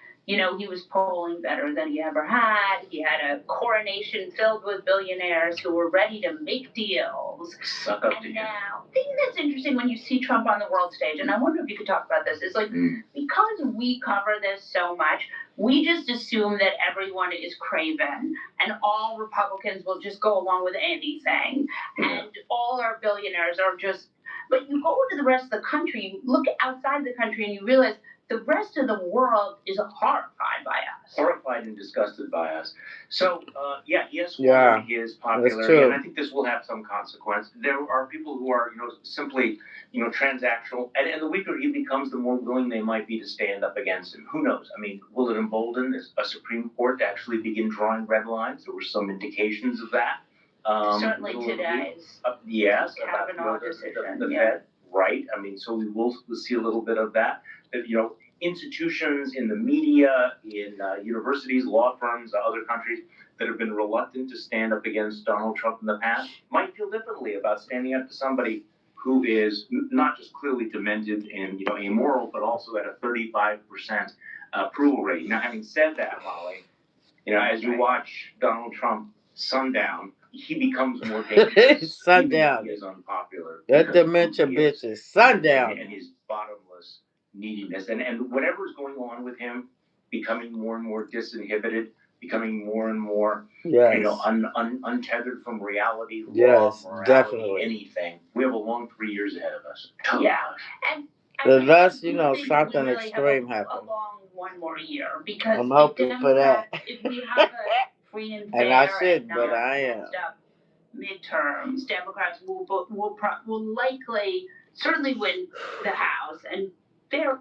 he was polling better than he ever had. He had a coronation filled with billionaires who were ready to make deals. Suck up to him. Now, the thing that's interesting when you see Trump on the world stage, and I wonder if you could talk about this, is like because we cover this so much, we just assume that everyone is craven and all Republicans will just go along with anything. And all our billionaires are just, but you go into the rest of the country, you look outside the country and you realize the rest of the world is horrified by us. Horrified and disgusted by us. So, yes, he is popular, and I think this will have some consequence. There are people who are, simply, transactional, and the weaker he becomes, the more willing they might be to stand up against him. Who knows? I mean, will it embolden a Supreme Court to actually begin drawing red lines? There were some indications of that. Certainly today's Kavanaugh decision. The Fed, right? I mean, so we'll see a little bit of that. Institutions in the media, in universities, law firms, other countries that have been reluctant to stand up against Donald Trump in the past might feel differently about standing up to somebody who is not just clearly demented and immoral, but also at a 35% approval rate. Now, having said that, Molly, as you watch Donald Trump sundown, he becomes more dangerous. Sundown. He is unpopular. That dementia bitch is sundown. And his bottomless neediness. And whatever is going on with him, becoming more and more disinhibited, becoming more and more, untethered from reality, law, morality, definitely. Anything. We have a long 3 years ahead of us. Yeah. And unless, something extreme happens. Along one more year, because I'm hoping for that. If we have a free and fair and I shouldn't, but I am. Midterms, Democrats will likely certainly win the House, and they're.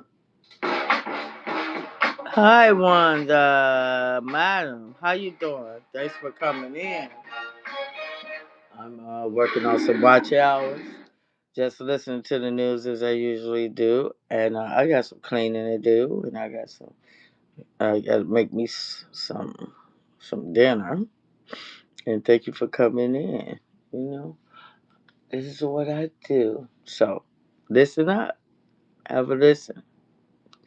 Hi, Wanda, madam. How you doing? Thanks for coming in. I'm working on some watch hours. Just listening to the news as I usually do, and I got some cleaning to do, and I got to make me some dinner. And thank you for coming in. This is what I do. So, listen up. Have a listen.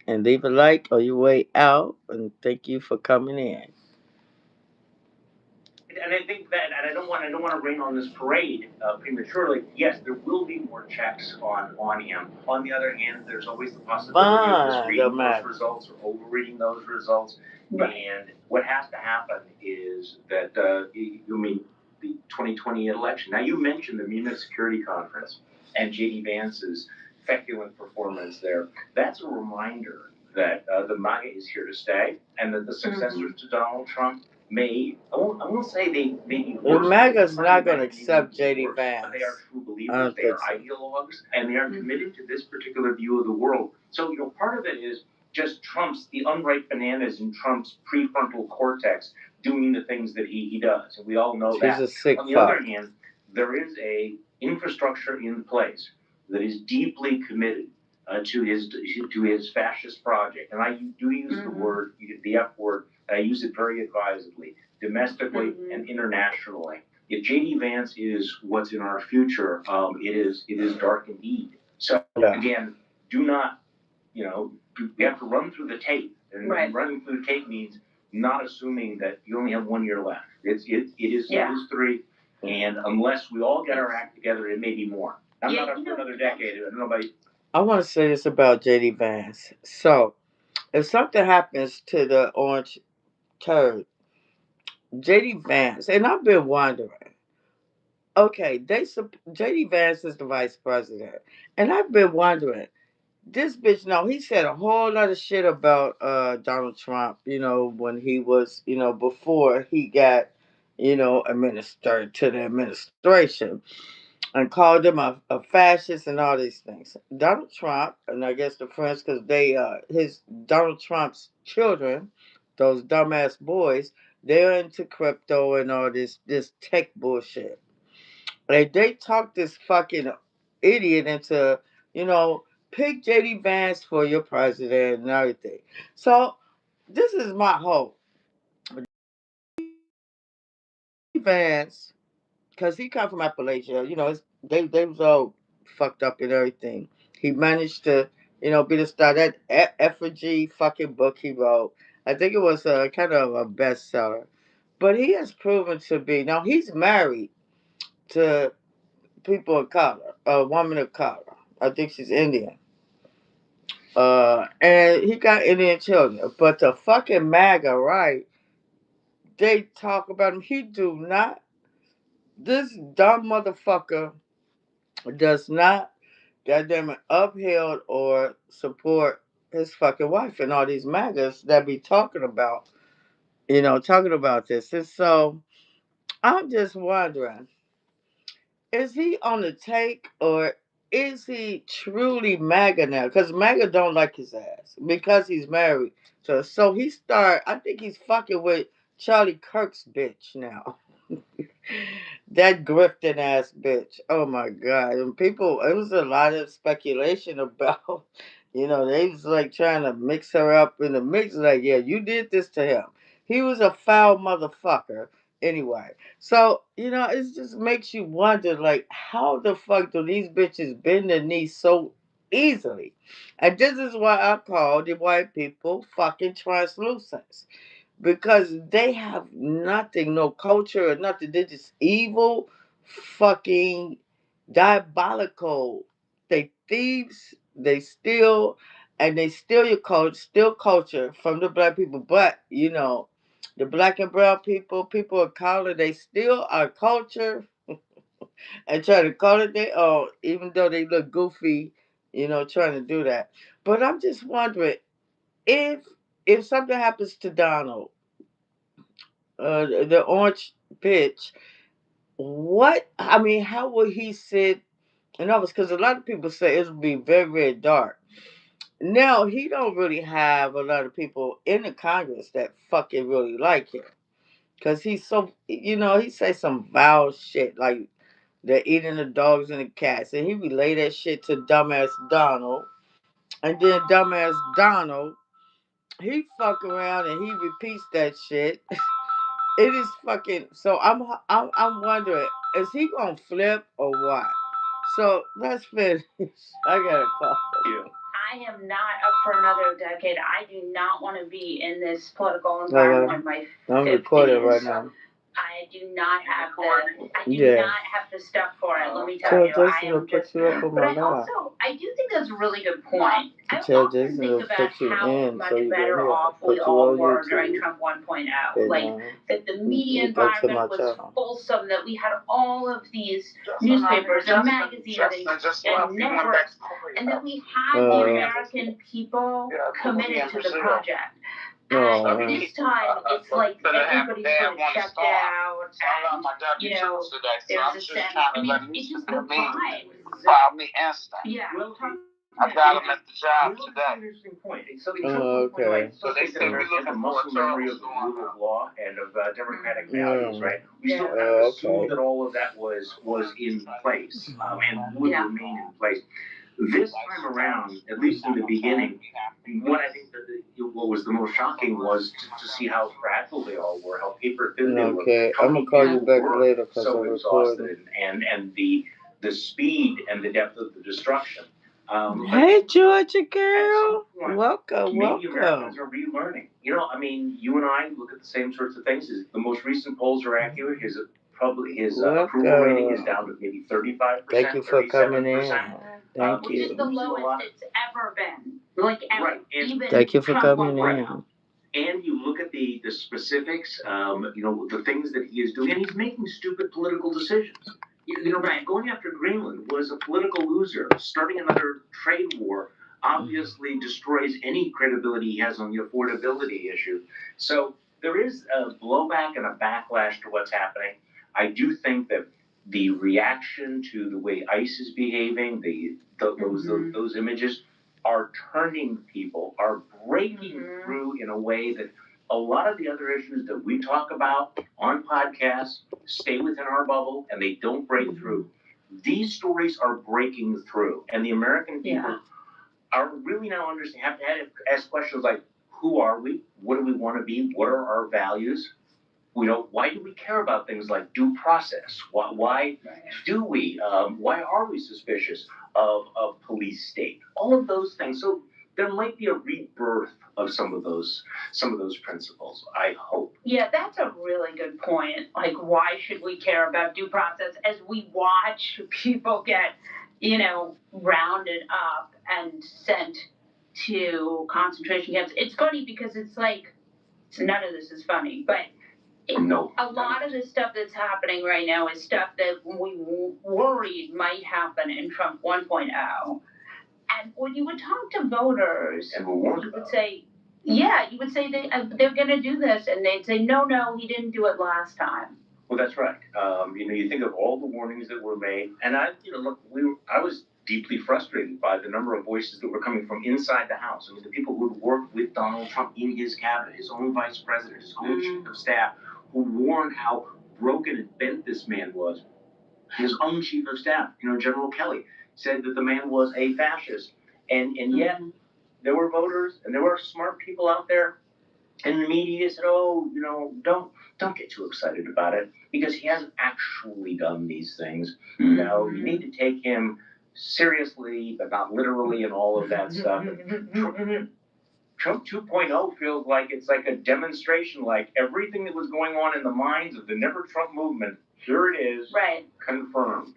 And leave a like on your way out. And thank you for coming in. And I think that, and I don't want to rain on this parade prematurely. Yes, there will be more checks on him. On the other hand, there's always the possibility of misreading those results or overreading those results. Right. And what has to happen is that the 2020 election. Now, you mentioned the Munich Security Conference and J.D. Vance's feculent performance there. That's a reminder that the MAGA is here to stay, and that the successors to Donald Trump I won't say they may be worse. MAGA's not going to accept J.D. Vance. They are true believers, they are ideologues, and they are committed to this particular view of the world. So, part of it is just the unripe bananas in Trump's prefrontal cortex doing the things that he does. And we all know that. He's a sick On the other hand, there is a infrastructure in place that is deeply committed to his fascist project. And I do use the word, the F word, I use it very advisedly, domestically and internationally. If J.D. Vance is what's in our future, it is dark indeed. So again, do not, we have to run through the tape, and running through the tape means not assuming that you only have 1 year left. It is 3, and unless we all get our act together, it may be more. I'm not up for another decade. I want to say this about J.D. Vance. So, if something happens to the orange turd, J.D. Vance, and I've been wondering, okay, J.D. Vance is the vice president, and I've been wondering, this bitch, he said a whole lot of shit about Donald Trump, when he was, before he got, administered to the administration, and called him a fascist and all these things. Donald Trump, and I guess the friends, because Donald Trump's children, those dumbass boys, they're into crypto and all this tech bullshit. Like, they talked this fucking idiot into, pick J.D. Vance for your president and everything. So, this is my hope. Vance, because he come from Appalachia, they was all fucked up and everything. He managed to, be the star. That effigy fucking book he wrote, I think it was kind of a bestseller. But he has proven to be, now he's married to people of color, a woman of color. I think she's Indian. And he got Indian children. But the fucking MAGA, right? They talk about him. This dumb motherfucker does not, goddamn it, upheld or support his fucking wife and all these MAGAs that be talking about this. And so I'm just wondering, is he on the take, or is he truly MAGA now? Because MAGA don't like his ass because he's married. So I think he's fucking with Charlie Kirk's bitch now. That grifting ass bitch. Oh my god. And it was a lot of speculation about, they was like trying to mix her up in the mix. Like, yeah, you did this to him. He was a foul motherfucker. Anyway. So, it just makes you wonder, like, how the fuck do these bitches bend their knees so easily? And this is why I call the white people fucking translucents, because they have nothing, no culture or nothing. They're just evil, fucking diabolical. They thieves, they steal, and they steal your culture, steal culture from the black people. But, the black and brown people of color, they steal our culture and try to call it their own, even though they look goofy, trying to do that. But I'm just wondering, if something happens to Donald, the orange pitch, how will he sit in office? Because a lot of people say it'll be very, very dark. Now, he don't really have a lot of people in the Congress that fucking really like him. Because he's so, he say some vile shit, like they're eating the dogs and the cats. And he relay that shit to dumbass Donald. And then dumbass Donald, he fuck around and he repeats that shit. It is fucking. So I'm wondering, is he gonna flip or what? So let's finish. I gotta call you. I am not up for another decade. I do not want to be in this political environment in my 50s. I'm recording right now. I do not have the stuff for it. Let me tell Tell you, Jason I am to put just. you up on But my I lap. do think that's a really good point. I Tell often Jason think to about put you how in much so you better can hear. off Put we you all on were YouTube. during Trump 1.0. And, Like that, the media go to my environment was channel. fulsome. That we had all of these newspapers and magazines and networks, and that we had the American people committed to the project. And this time, it's like everybody's sort of checked out, and there's a sense. I mean, it's just the vibe. Yeah. I got him at the job today. That's an interesting point. Okay. So they say we look at muscle memory of the rule of law and of democratic values, right? We still have to assume that all of that was in place and would remain in place. This time around, at least in the beginning, what I think what was the most shocking was to see how fragile they all were, how paper thin they were. Okay, I'm gonna call you back later because I'm exhausted and the speed and the depth of the destruction. Hey, Georgia girl, welcome. Maybe Americans are relearning. You know, I mean, you and I look at the same sorts of things. The most recent polls are accurate. His approval rating is down to maybe 35%. Thank you for coming in. Thank Which is the lowest it's ever been. Like ever. Right. Even thank you for coming in. And you look at the specifics, the things that he is doing, and he's making stupid political decisions. Going after Greenland was a political loser. Starting another trade war obviously destroys any credibility he has on the affordability issue. So there is a blowback and a backlash to what's happening. I do think that the reaction to the way ICE is behaving, those images are turning people, are breaking through in a way that a lot of the other issues that we talk about on podcasts stay within our bubble and they don't break through. These stories are breaking through, and the American people are really now have to ask questions like, who are we? What do we want to be? What are our values? Why do we care about things like due process? Why do we? Why are we suspicious of police state? All of those things. So there might be a rebirth of some of those principles, I hope. Yeah, that's a really good point. Like, why should we care about due process as we watch people get, rounded up and sent to concentration camps? It's funny because it's like, none of this is funny, but a lot of the stuff that's happening right now is stuff that we worried might happen in Trump 1.0. And when you would talk to voters, you would say, they're going to do this. And they'd say, no, he didn't do it last time. Well, that's right. You think of all the warnings that were made. And I was deeply frustrated by the number of voices that were coming from inside the House. I mean, the people who had worked with Donald Trump in his cabinet, his own vice president, his own chief of staff, who warned how broken and bent this man was. His own chief of staff, General Kelly, said that the man was a fascist. And yet there were voters and there were smart people out there in the media said, don't get too excited about it because he hasn't actually done these things. You need to take him seriously, but not literally and all of that stuff. Trump 2.0 feels like it's like a demonstration, like everything that was going on in the minds of the Never Trump movement, here it is, confirmed.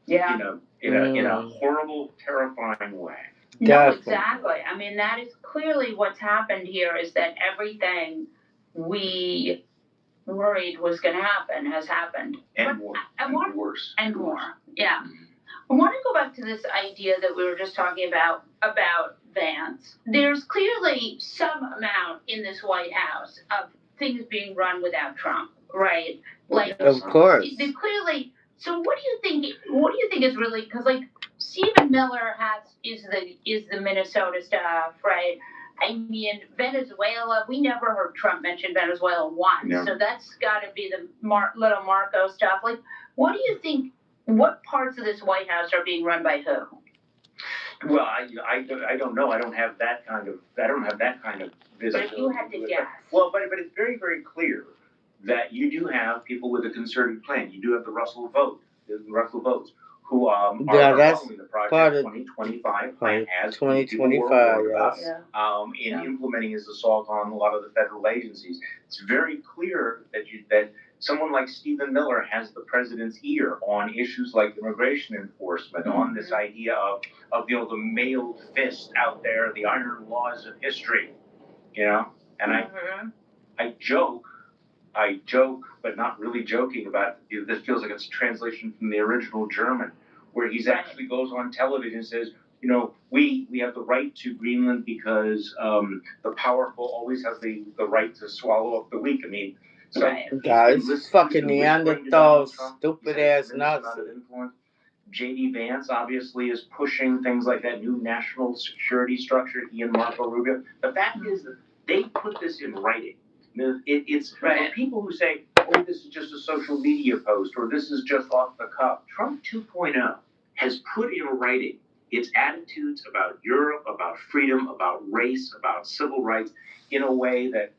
Yeah. In a horrible, terrifying way. No, exactly. I mean, that is clearly what's happened here is that everything we worried was going to happen has happened. And more. And worse. And more, yeah. I want to go back to this idea that we were just talking about Vance. There's clearly some amount in this White House of things being run without Trump, right? Like, of course. Clearly. So what do you think is really, because like Stephen Miller is the Minnesota stuff, right? I mean, Venezuela, we never heard Trump mention Venezuela once. No. So that's got to be the little Marco stuff. Like, what do you think, what parts of this White House are being run by who? Well, I don't know. I don't have that kind of visibility. But if you had to guess. Well, but it's very, very clear that you do have people with a concerted plan. You do have the Russell votes, who are that's following the Project part of 2025 plan as 2025, about, yes. in implementing his assault on a lot of the federal agencies. It's very clear that someone like Stephen Miller has the president's ear on issues like immigration enforcement, on this idea of the mailed fist out there, the iron laws of history, and I joke, but not really joking about this. Feels like it's a translation from the original German, where he's actually goes on television and says, we have the right to Greenland because the powerful always have the right to swallow up the weak. I mean, so guys, fucking Neanderthals, stupid ass Nazis. J.D. Vance obviously is pushing things like that new national security structure, he and Marco Rubio. The fact is that they put this in writing. It's for people who say, oh, this is just a social media post, or this is just off the cuff. Trump 2.0 has put in writing its attitudes about Europe, about freedom, about race, about civil rights, in a way that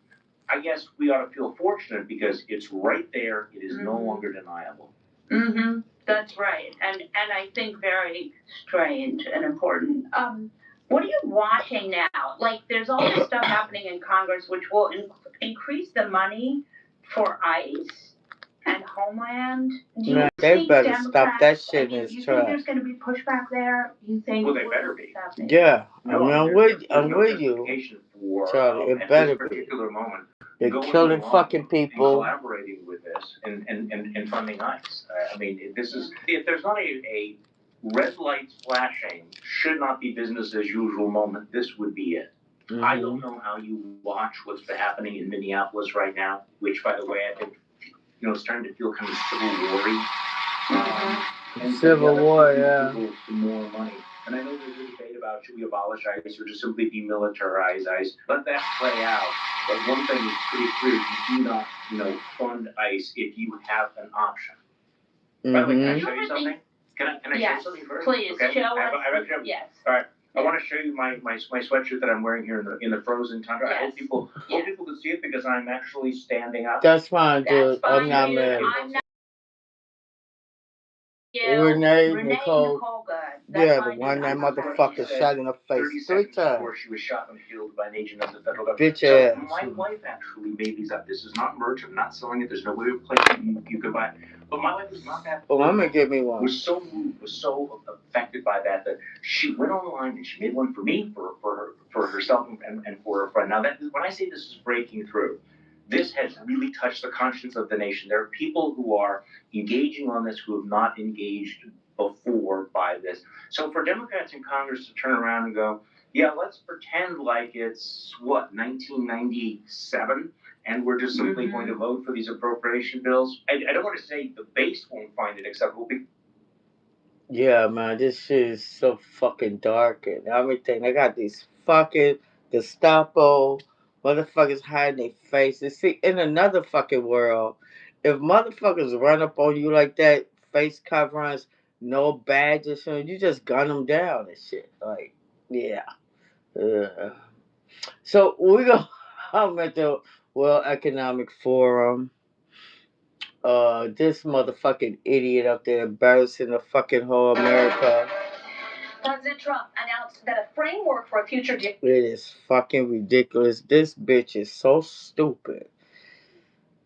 I guess we ought to feel fortunate because it's right there. It is no longer deniable. Mm-hmm. That's right, and I think very strange and important. What are you watching now? Like, there's all this stuff happening in Congress, which will increase the money for ICE and Homeland. Do you they better Democrats, stop that shit in his you track. think there's going to be pushback there? You think? Well, they better be. Yeah, No, I'm with you, Charlie. It better at this particular moment. They're killing fucking people. Collaborating with this and funding ICE. I mean, this is, if there's not a red lights flashing, should not be business as usual moment, this would be it. Mm-hmm. I don't know how you watch what's happening in Minneapolis right now, which, by the way, I think, is starting to feel kind of civil war-y. Civil war, yeah. Some more money. And I know there's a debate about should we abolish ICE or just simply demilitarize ICE. Let that play out. But one thing is pretty clear: you do not, fund ICE if you have an option. Mm-hmm. By the way, can I show you something? Can I show you something first? Please, okay. show us. Yes. All right. I want to show you my sweatshirt that I'm wearing here in the frozen tundra. Yes. I hope people can see it because I'm actually standing up. That's fine, dude. I'm not mad. Renee Nicole Good. Yeah, the one that motherfucker shot in the face 3 times. Before she was shot and killed by an agent of the federal government. Bitch ass. So my wife actually made these up. This is not merch. I'm not selling it. There's no way of placing you can buy it. But my wife was not that. Oh, I'm gonna give me one. Was so moved, was so affected by that she went online and she made one for me, for herself, and for a friend. Now, when I say this is breaking through, this has really touched the conscience of the nation. There are people who are engaging on this who have not engaged before by this. So for Democrats in Congress to turn around and go, yeah, let's pretend like it's 1997, and we're just simply going to vote for these appropriation bills. I don't want to say the base won't find it acceptable. Yeah, man, this shit is so fucking dark and everything. They got these fucking Gestapo motherfuckers hiding their faces. See, in another fucking world, if motherfuckers run up on you like that, face coverings, no badges, you just gun them down and shit. Like, yeah. So we go. I'm at the World Economic Forum. This motherfucking idiot up there embarrassing the fucking whole America. President Trump announced that a framework for a future deal. It is fucking ridiculous. This bitch is so stupid.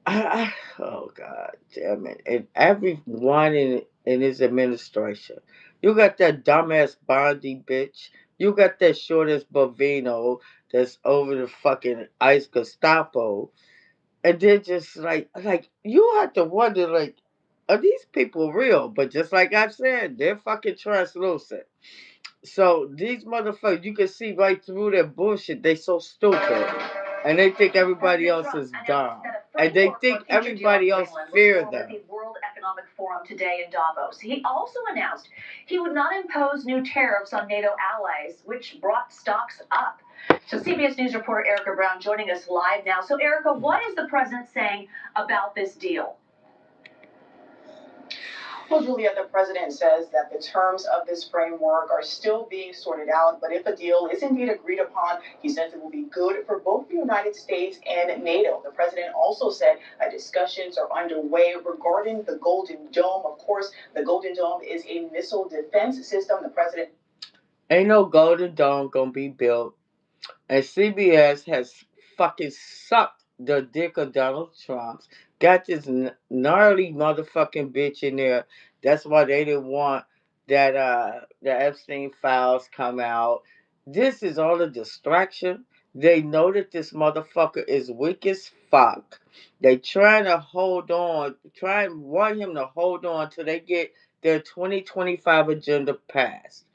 Oh god damn it! And everyone in his administration, you got that dumbass Bondi bitch. You got that short ass Bovino that's over the fucking ICE Gestapo. And they're just like you have to wonder, like, are these people real? But just like I said, they're fucking translucent. So these motherfuckers, you can see right through their bullshit. They so stupid, and they think everybody else is dumb, and they think everybody else fear them. At the World Economic Forum today in Davos, he also announced he would not impose new tariffs on NATO allies, which brought stocks up. So CBS News reporter Erica Brown joining us live now. So Erica, what is the president saying about this deal? Well, Juliet, the president says that the terms of this framework are still being sorted out, but if a deal is indeed agreed upon, he says it will be good for both the United States and NATO. The president also said discussions are underway regarding the Golden Dome. Of course, the Golden Dome is a missile defense system. The president Ain't no Golden Dome gonna be built. And CBS has fucking sucked the dick of Donald Trump. Got this gnarly motherfucking bitch in there. That's why they didn't want that the Epstein files come out. This is all a distraction. They know that this motherfucker is weak as fuck. They trying to hold on, try and want him to hold on till they get their 2025 agenda passed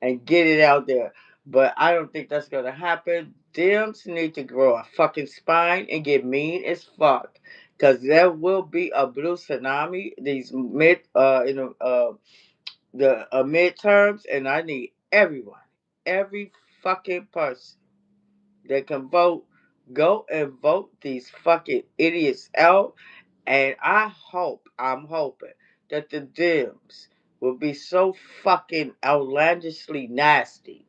and get it out there. But I don't think that's gonna happen. Dems need to grow a fucking spine and get mean as fuck, cause there will be a blue tsunami these midterms, and I need everyone, every fucking person that can vote, go and vote these fucking idiots out. And I'm hoping that the Dems will be so fucking outlandishly nasty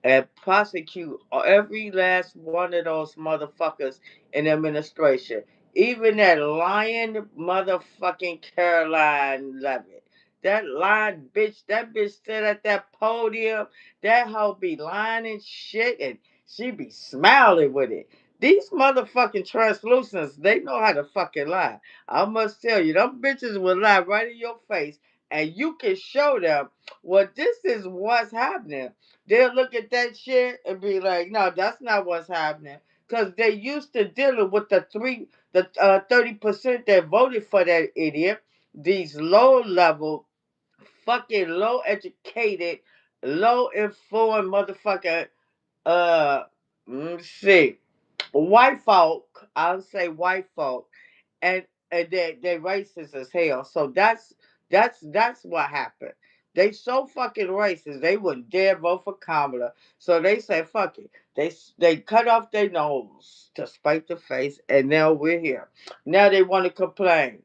and prosecute every last one of those motherfuckers in administration. Even that lying motherfucking Caroline Levitt. That lying bitch, that bitch sit at that podium, that hoe be lying and shit, and she be smiling with it. These motherfucking translucents, they know how to fucking lie. I must tell you, them bitches will lie right in your face, and you can show them, well, this is what's happening. They'll look at that shit and be like, no, that's not what's happening. Because they used to dealing with the 30% that voted for that idiot. These low level, fucking low educated, low informed motherfucker, let's see, white folk, I'll say white folk, and they racist as hell. So that's what happened. They so fucking racist. They wouldn't dare vote for Kamala. So they said fuck it. They cut off their nose to spite the face, and now we're here. Now they want to complain.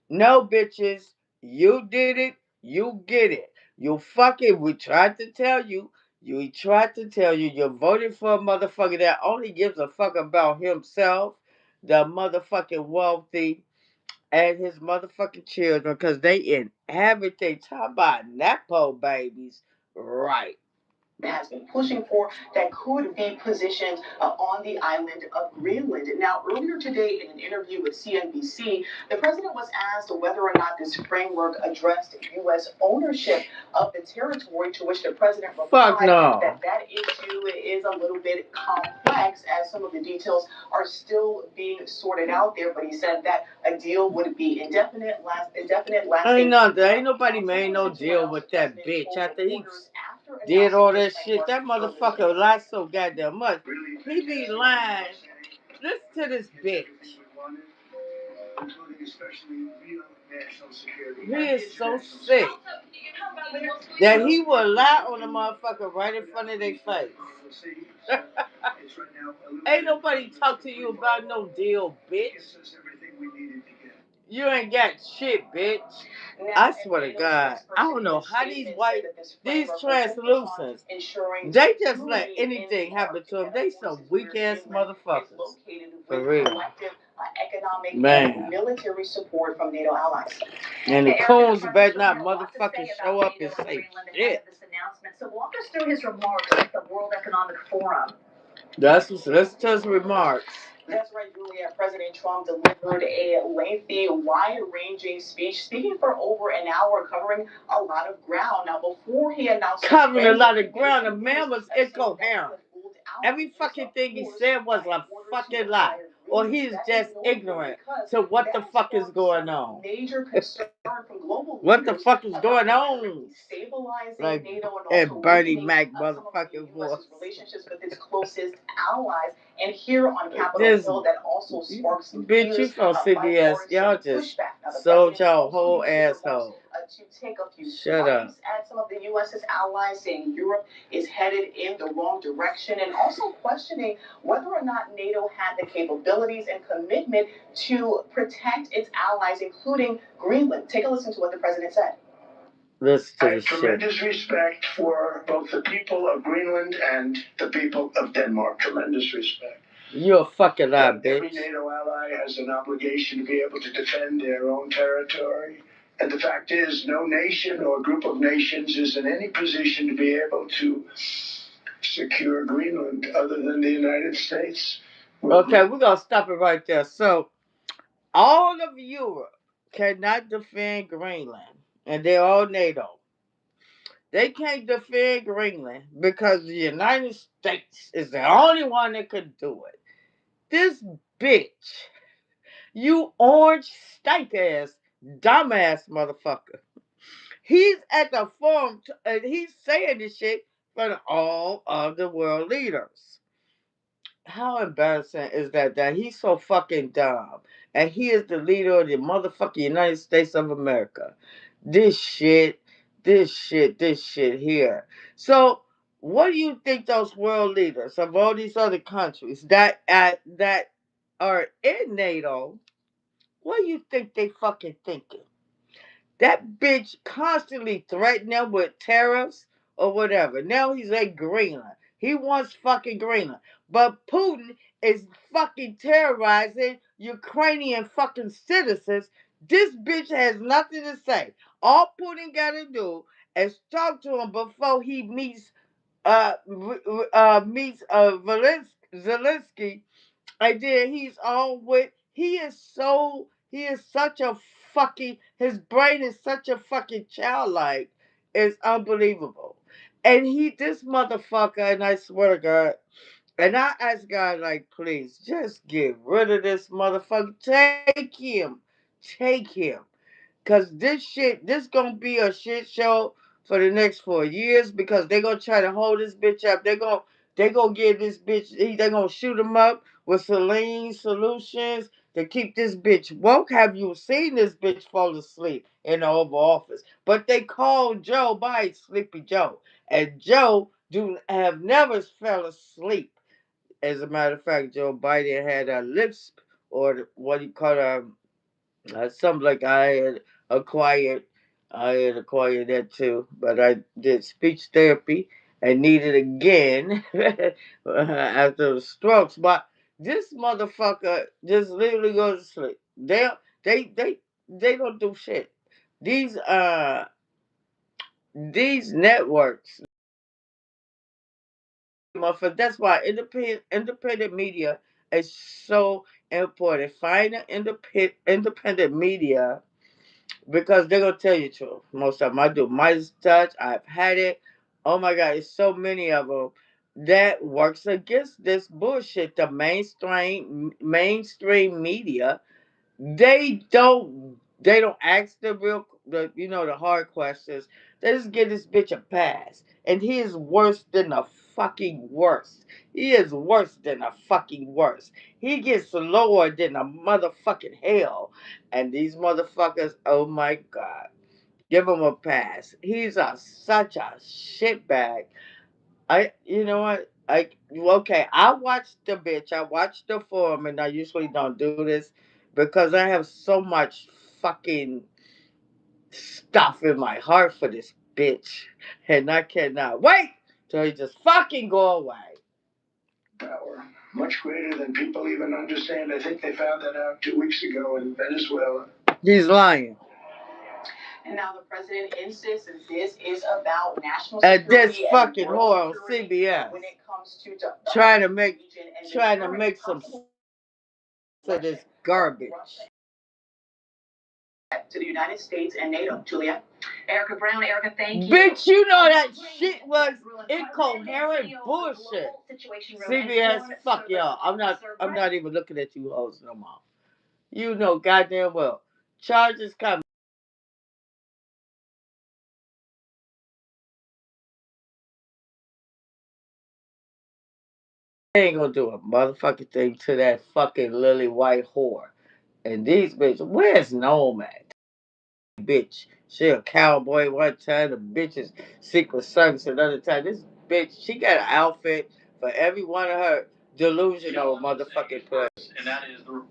No, bitches, you did it. You get it. You fucking. We tried to tell you. We tried to tell you. You voted for a motherfucker that only gives a fuck about himself, the motherfucking wealthy, and his motherfucking children, because they inhabit, they talk about Nepo babies. Right. Has been pushing for that could be positioned on the island of Greenland. Now, earlier today in an interview with CNBC, the president was asked whether or not this framework addressed U.S. ownership of the territory, to which the president replied that issue is a little bit complex, as some of the details are still being sorted out there. But he said that a deal would be indefinite lasting. Ain't nobody made no deal with that bitch after he did all that shit. That motherfucker lied so goddamn much. He be lying. Listen to this bitch. He is so sick that he will lie on a motherfucker right in front of their face. Ain't nobody talk to you about no deal, bitch. You ain't got shit, bitch. I swear to God, I don't know how these translucents, they just let anything happen to them. They some weak ass motherfuckers. For real. Man. And military support from NATO allies. And the coons better not motherfucking show up and say shit. So walk us through his remarks at the World Economic Forum. Listen to his remarks. That's right, Julia. President Trump delivered a lengthy, wide-ranging speech, speaking for over an hour, covering a lot of ground. Now, before he announced covering a lot of ground, the man was incoherent. Every fucking thing he said was a fucking lie, or he's just ignorant to what the fuck is going on. Major concern from global what the fuck is going on? Stabilizing like, NATO and Bernie Mac motherfucking voice. Relationships with its closest allies, and here on Capitol Hill, that also sparks some bitch, you from CBS, y'all just sold y'all whole asshole. To take a few Shut up. At some of the U.S.'s allies, saying Europe is headed in the wrong direction, and also questioning whether or not NATO had the capabilities and commitment to protect its allies, including Greenland. Take a listen to what the president said. Listen to I the have shit. tremendous respect for both the people of Greenland and the people of Denmark. Tremendous respect. You're a fucking lie, But every bitch. NATO ally has an obligation to be able to defend their own territory. And the fact is, no nation or group of nations is in any position to be able to secure Greenland other than the United States. Okay, we're going to stop it right there. So, all of Europe cannot defend Greenland, and they're all NATO. They can't defend Greenland because the United States is the only one that could do it. This bitch, you orange stank ass, dumbass motherfucker. He's at the forum and he's saying this shit in front of all of the world leaders. How embarrassing is that he's so fucking dumb and he is the leader of the motherfucking United States of America? This shit here. So what do you think those world leaders of all these other countries that are in NATO, what do you think they fucking thinking? That bitch constantly threatening them with tariffs or whatever. Now he's at Greenland. He wants fucking Greenland. But Putin is fucking terrorizing Ukrainian fucking citizens. This bitch has nothing to say. All Putin gotta do is talk to him before he meets Zelensky, and then he's on with. He is such a fucking. His brain is such a fucking childlike. It's unbelievable. And this motherfucker, and I swear to God, and I ask God, like, please, just get rid of this motherfucker. Take him. Cause this gonna be a shit show for the next 4 years because they gonna try to hold this bitch up. They gonna give this bitch. They gonna shoot him up with saline solutions to keep this bitch woke. Have you seen this bitch fall asleep in the Oval Office? But they called Joe Biden Sleepy Joe, and Joe have never fell asleep. As a matter of fact, Joe Biden had a lips or what do you call something like acquired. I had acquired that too, but I did speech therapy and needed again after the strokes. But this motherfucker just literally goes to sleep. They they don't do shit. These networks, that's why independent media is so important. Find an independent media because they're gonna tell you the truth. Most of them, I do Midas Touch. I've had it. Oh my God, it's so many of them that works against this bullshit. The mainstream media, they don't ask the hard questions. They just give this bitch a pass, and he is worse than the fucking worst. He is worse than the fucking worst. He gets lower than a motherfucking hell. And these motherfuckers, oh my God, give him a pass. He's such a shitbag. You know what? I watched the bitch. I watched the forum, and I usually don't do this because I have so much fucking stuff in my heart for this bitch, and I cannot wait till he just fucking go away. Power much greater than people even understand. I think they found that out 2 weeks ago in Venezuela. He's lying. And now the president insists that this is about national security. And this fucking whore on CBS when it comes to trying to make some of this garbage. To the United States and NATO. Julia. Erica Brown, Erica, thank you. Bitch, you know that shit was incoherent bullshit. CBS, fuck y'all. I'm not even looking at you hoes no more. You know goddamn well. Charges coming. They ain't gonna do a motherfucking thing to that fucking lily white whore. And these bitches, where's Nomad? Bitch, she a cowboy one time, the bitch is Secret Service another time. This bitch, she got an outfit for every one of her delusional motherfucking plays. And that is the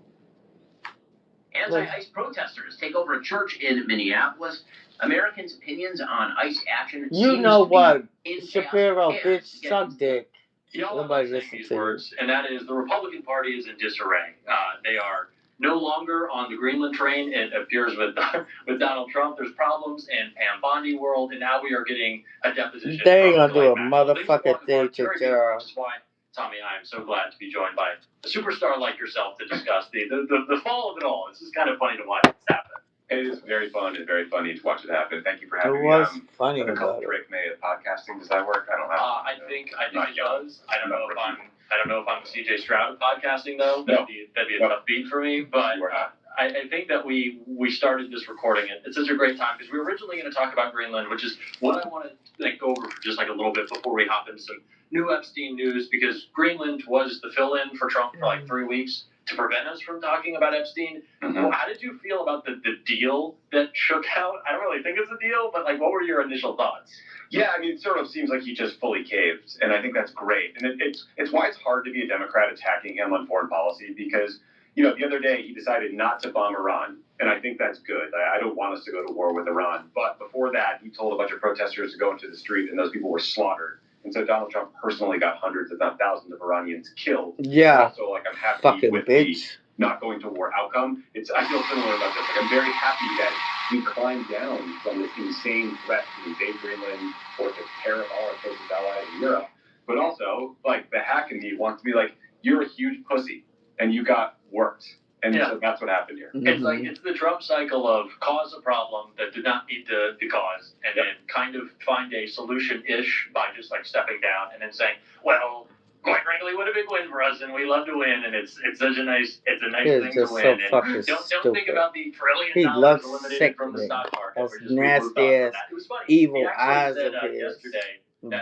anti-ICE protesters take over a church in Minneapolis. Americans' opinions on ICE action. You know what? Shapiro, bitch, suck dick. Nobody listen to words, and that is the Republican Party is in disarray. They are no longer on the Greenland train. It appears with Donald Trump. There's problems in Pam Bondi world, and now we are getting a deposition. They ain't gonna do a motherfucking thing to Gerald. Which is why, Tommy, I am so glad to be joined by a superstar like yourself to discuss the fall of it all. It's just kind of funny to watch this happen. It is very fun and very funny to watch it happen. Thank you for having me. It was funny I've been called about it. Drake May of podcasting. Does that work? I don't have. I think it does. I don't know if I'm CJ Stroud of podcasting though. That'd be a tough beat for me. But I think that we started this recording. It's such a great time because we were originally going to talk about Greenland, which is what I want to go over for just like a little bit before we hop into some new Epstein news, because Greenland was the fill-in for Trump for like 3 weeks to prevent us from talking about Epstein. Well, how did you feel about the deal that shook out? I don't really think it's a deal, but like, what were your initial thoughts? Yeah, I mean, it sort of seems like he just fully caved, and I think that's great. And it's why it's hard to be a Democrat attacking him on foreign policy, because, you know, the other day he decided not to bomb Iran, and I think that's good. I don't want us to go to war with Iran, but before that, he told a bunch of protesters to go into the street, and those people were slaughtered. And so Donald Trump personally got hundreds, if not thousands, of Iranians killed. Yeah. So, like, I'm happy fucking with bitch. the not going to war outcome. I feel similar about this. Like, I'm very happy that we climbed down from this insane threat to invade Greenland or to tear up all our closest allies in Europe. But also, like, the hack in me wants to be like, you're a huge pussy, and you got worked. And so that's what happened here. It's like, it's the Trump cycle of cause a problem that did not need to cause, and then kind of find a solution-ish by just like stepping down and then saying, well, quite frankly, what a big win for us, and we love to win, and it's such a nice thing to win. So and don't think about the $1 trillion he loves eliminated from the stock market. That's nasty ass, evil eyes of his,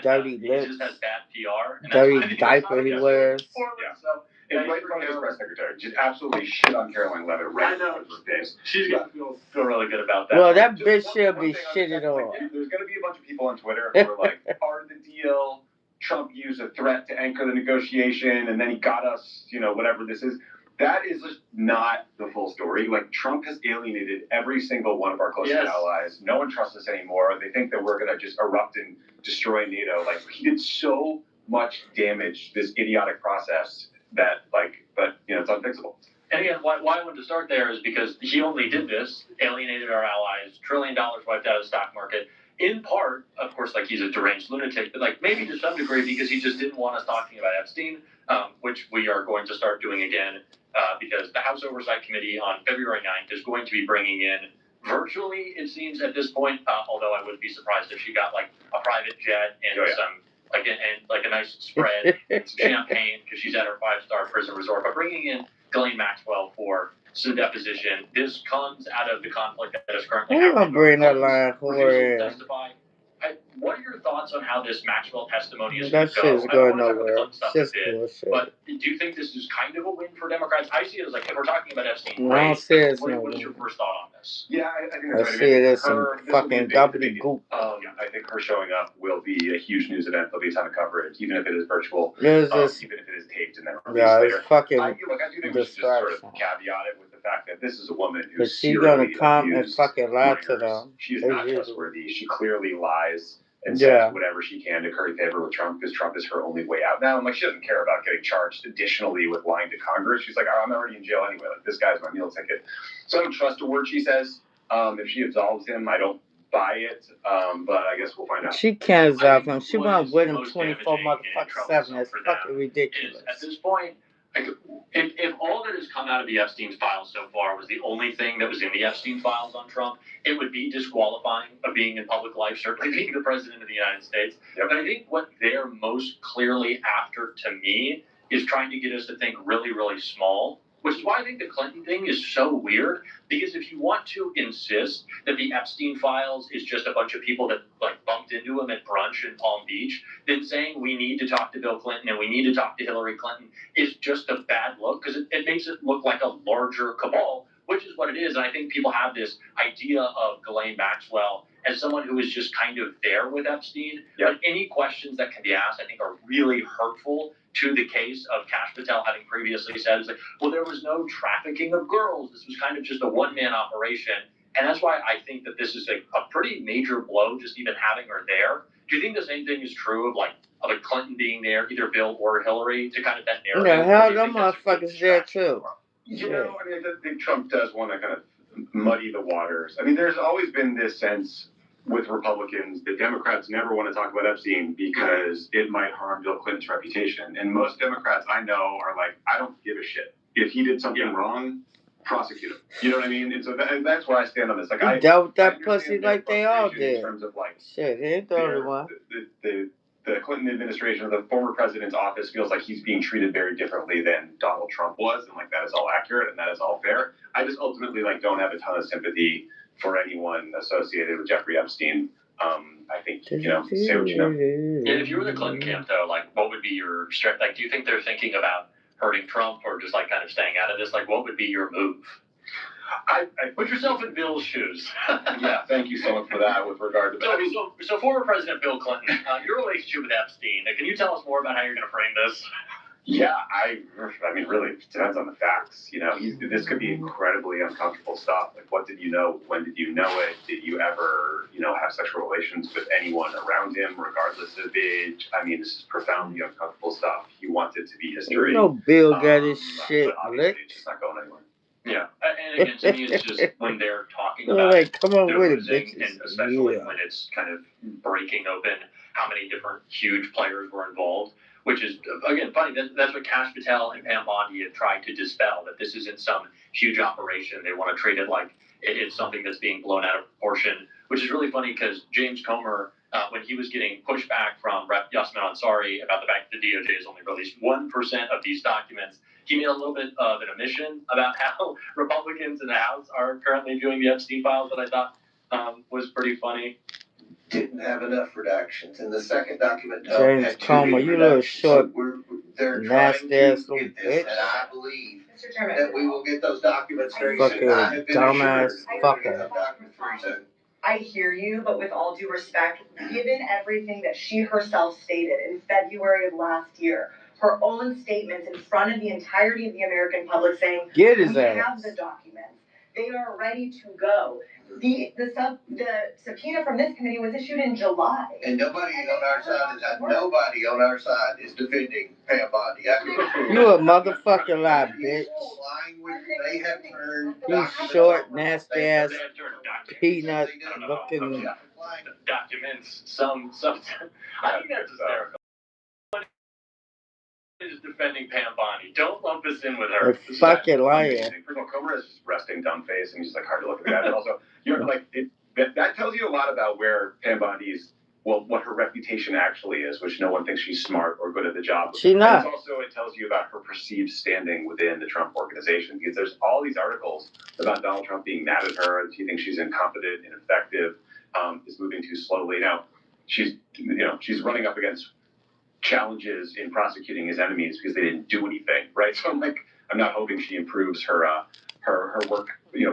dirty lips, he just has bad PR, and dirty diaper he wears. So, and right from his press secretary, just absolutely shit on Caroline Levitt right before his days. She's going to feel really good about that. Well, that bitch should be shitted on. There's going to be a bunch of people on Twitter who are like, part of the deal, Trump used a threat to anchor the negotiation, and then he got us, you know, whatever this is. That is just not the full story. Like, Trump has alienated every single one of our closest allies. No one trusts us anymore. They think that we're going to just erupt and destroy NATO. Like, he did so much damage, this idiotic process, that, like, but, you know, it's unfixable. And again, why I wanted to start there is because he only did this, alienated our allies, $1 trillion wiped out of the stock market, in part, of course, like, he's a deranged lunatic, but, like, maybe to some degree because he just didn't want us talking about Epstein, which we are going to start doing again, because the House Oversight Committee on February 9th is going to be bringing in, virtually, it seems at this point, although I wouldn't be surprised if she got, like, a private jet and some... Like a nice spread, some champagne, because she's at her 5-star prison resort. But bringing in Ghislaine Maxwell for some deposition, this comes out of the conflict that is currently happening. I'm gonna bring that line for testify. What are your thoughts on how this Maxwell testimony is going to go? Shit's going nowhere. Just bullshit. But do you think this is kind of a win for Democrats? I see it as like, if we're talking about Epstein, I don't see it as what is your first thought on this? Yeah, I think I see it as some fucking gobbledygook. I think her showing up will be a huge news event. There'll be a ton of coverage, even if it is virtual, There's even this, if it is taped and then released later. it's fucking I do think we should just sort of caveat it with the fact that this is a woman but who's she's gonna serially come and abused fucking lie to minors. them. She is as not usual. trustworthy. She clearly lies and says whatever she can to curry favor with Trump, because Trump is her only way out now. And like, she doesn't care about getting charged additionally with lying to Congress. She's like, oh, I'm already in jail anyway. Like, this guy's my meal ticket. So I don't trust a word she says. If she absolves him, I don't buy it. But I guess we'll find out. She can't absolve him. She went with him 24 motherfucking 7. That's fucking ridiculous. At this point, like, if all that has come out of the Epstein files so far was the only thing that was in the Epstein files on Trump, it would be disqualifying of being in public life, certainly being the president of the United States. But I think what they're most clearly after, to me, is trying to get us to think really, really small, which is why I think the Clinton thing is so weird, because if you want to insist that the Epstein files is just a bunch of people that like bumped into him at brunch in Palm Beach, then saying we need to talk to Bill Clinton and we need to talk to Hillary Clinton is just a bad look, because it makes it look like a larger cabal, which is what it is. And I think people have this idea of Ghislaine Maxwell as someone who is just kind of there with Epstein. But any questions that can be asked, I think, are really hurtful to the case of Kash Patel having previously said, it's like, well, there was no trafficking of girls. This was kind of just a one-man operation. And that's why I think that this is a pretty major blow, just even having her there. Do you think the same thing is true of a Clinton being there, either Bill or Hillary, to kind of that narrative? The hell, them motherfuckers there too. You know, I mean, I think Trump does want to kind of muddy the waters. I mean, there's always been this sense with Republicans that Democrats never want to talk about Epstein because it might harm Bill Clinton's reputation. And most Democrats I know are like, I don't give a shit. If he did something wrong, prosecute him. You know what I mean? And so that's where I stand on this. Like, he dealt with that pussy like they all did. In terms of like, shit, he ain't the only one. The Clinton administration, or the former president's office, feels like he's being treated very differently than Donald Trump was, and like that is all accurate and that is all fair. I just ultimately like don't have a ton of sympathy for anyone associated with Jeffrey Epstein. I think, you know, say what you know. Yeah, if you were the Clinton camp, though, like, what would be your like? Do you think they're thinking about hurting Trump or just like kind of staying out of this? Like, what would be your move? I put yourself in Bill's shoes. Yeah, thank you so much for that. With regard to that, so former President Bill Clinton, your relationship with Epstein. Can you tell us more about how you're going to frame this? Yeah, I mean, really, it depends on the facts. You know, this could be incredibly uncomfortable stuff. Like, what did you know? When did you know it? Did you ever, you know, have sexual relations with anyone around him, regardless of age? I mean, this is profoundly uncomfortable stuff. He wanted to be history. You know, Bill got his shit licked. It's just not going anywhere. Yeah, and again, to me, it's just when they're talking about like, come on with it, losing, bitches. and especially when it's kind of breaking open how many different huge players were involved, which is, again, funny. That's what Kash Patel and Pam Bondi have tried to dispel, that this isn't some huge operation. They want to treat it like it's something that's being blown out of proportion, which is really funny because James Comer, when he was getting pushback from Rep. Yasmin Ansari about the fact that the DOJ has only released 1% of these documents, he made a little bit of an admission about how Republicans in the House are currently viewing the Epstein files that I thought was pretty funny. Didn't have enough redactions. And the second document James Comer, you little short, nasty ass little bitch. And I believe that we will get those documents very fucking soon. I have been dumbass assured fucker. of documents very soon. I hear you, but with all due respect, given everything that she herself stated in February of last year, her own statements in front of the entirety of the American public saying, Get his we ass. have the documents, they are ready to go. The subpoena from this committee was issued in July. And nobody on our side is defending Pam Bondi. You a motherfucking lie, bitch. They have turned You short, nasty ass, peanut looking. Documents, some. I think that's hysterical. Is defending Pam Bondi. Don't lump us in with her. A fucking liar. First of all, Comer is just resting dumb face, and he's like hard to look at. But also, you're like that tells you a lot about where Pam Bondi's, well, what her reputation actually is, which no one thinks she's smart or good at the job. She's not. And also, it tells you about her perceived standing within the Trump organization, because there's all these articles about Donald Trump being mad at her, and she thinks she's incompetent, ineffective, is moving too slowly. Now, she's running up against challenges in prosecuting his enemies because they didn't do anything, right? So I'm not hoping she improves her work,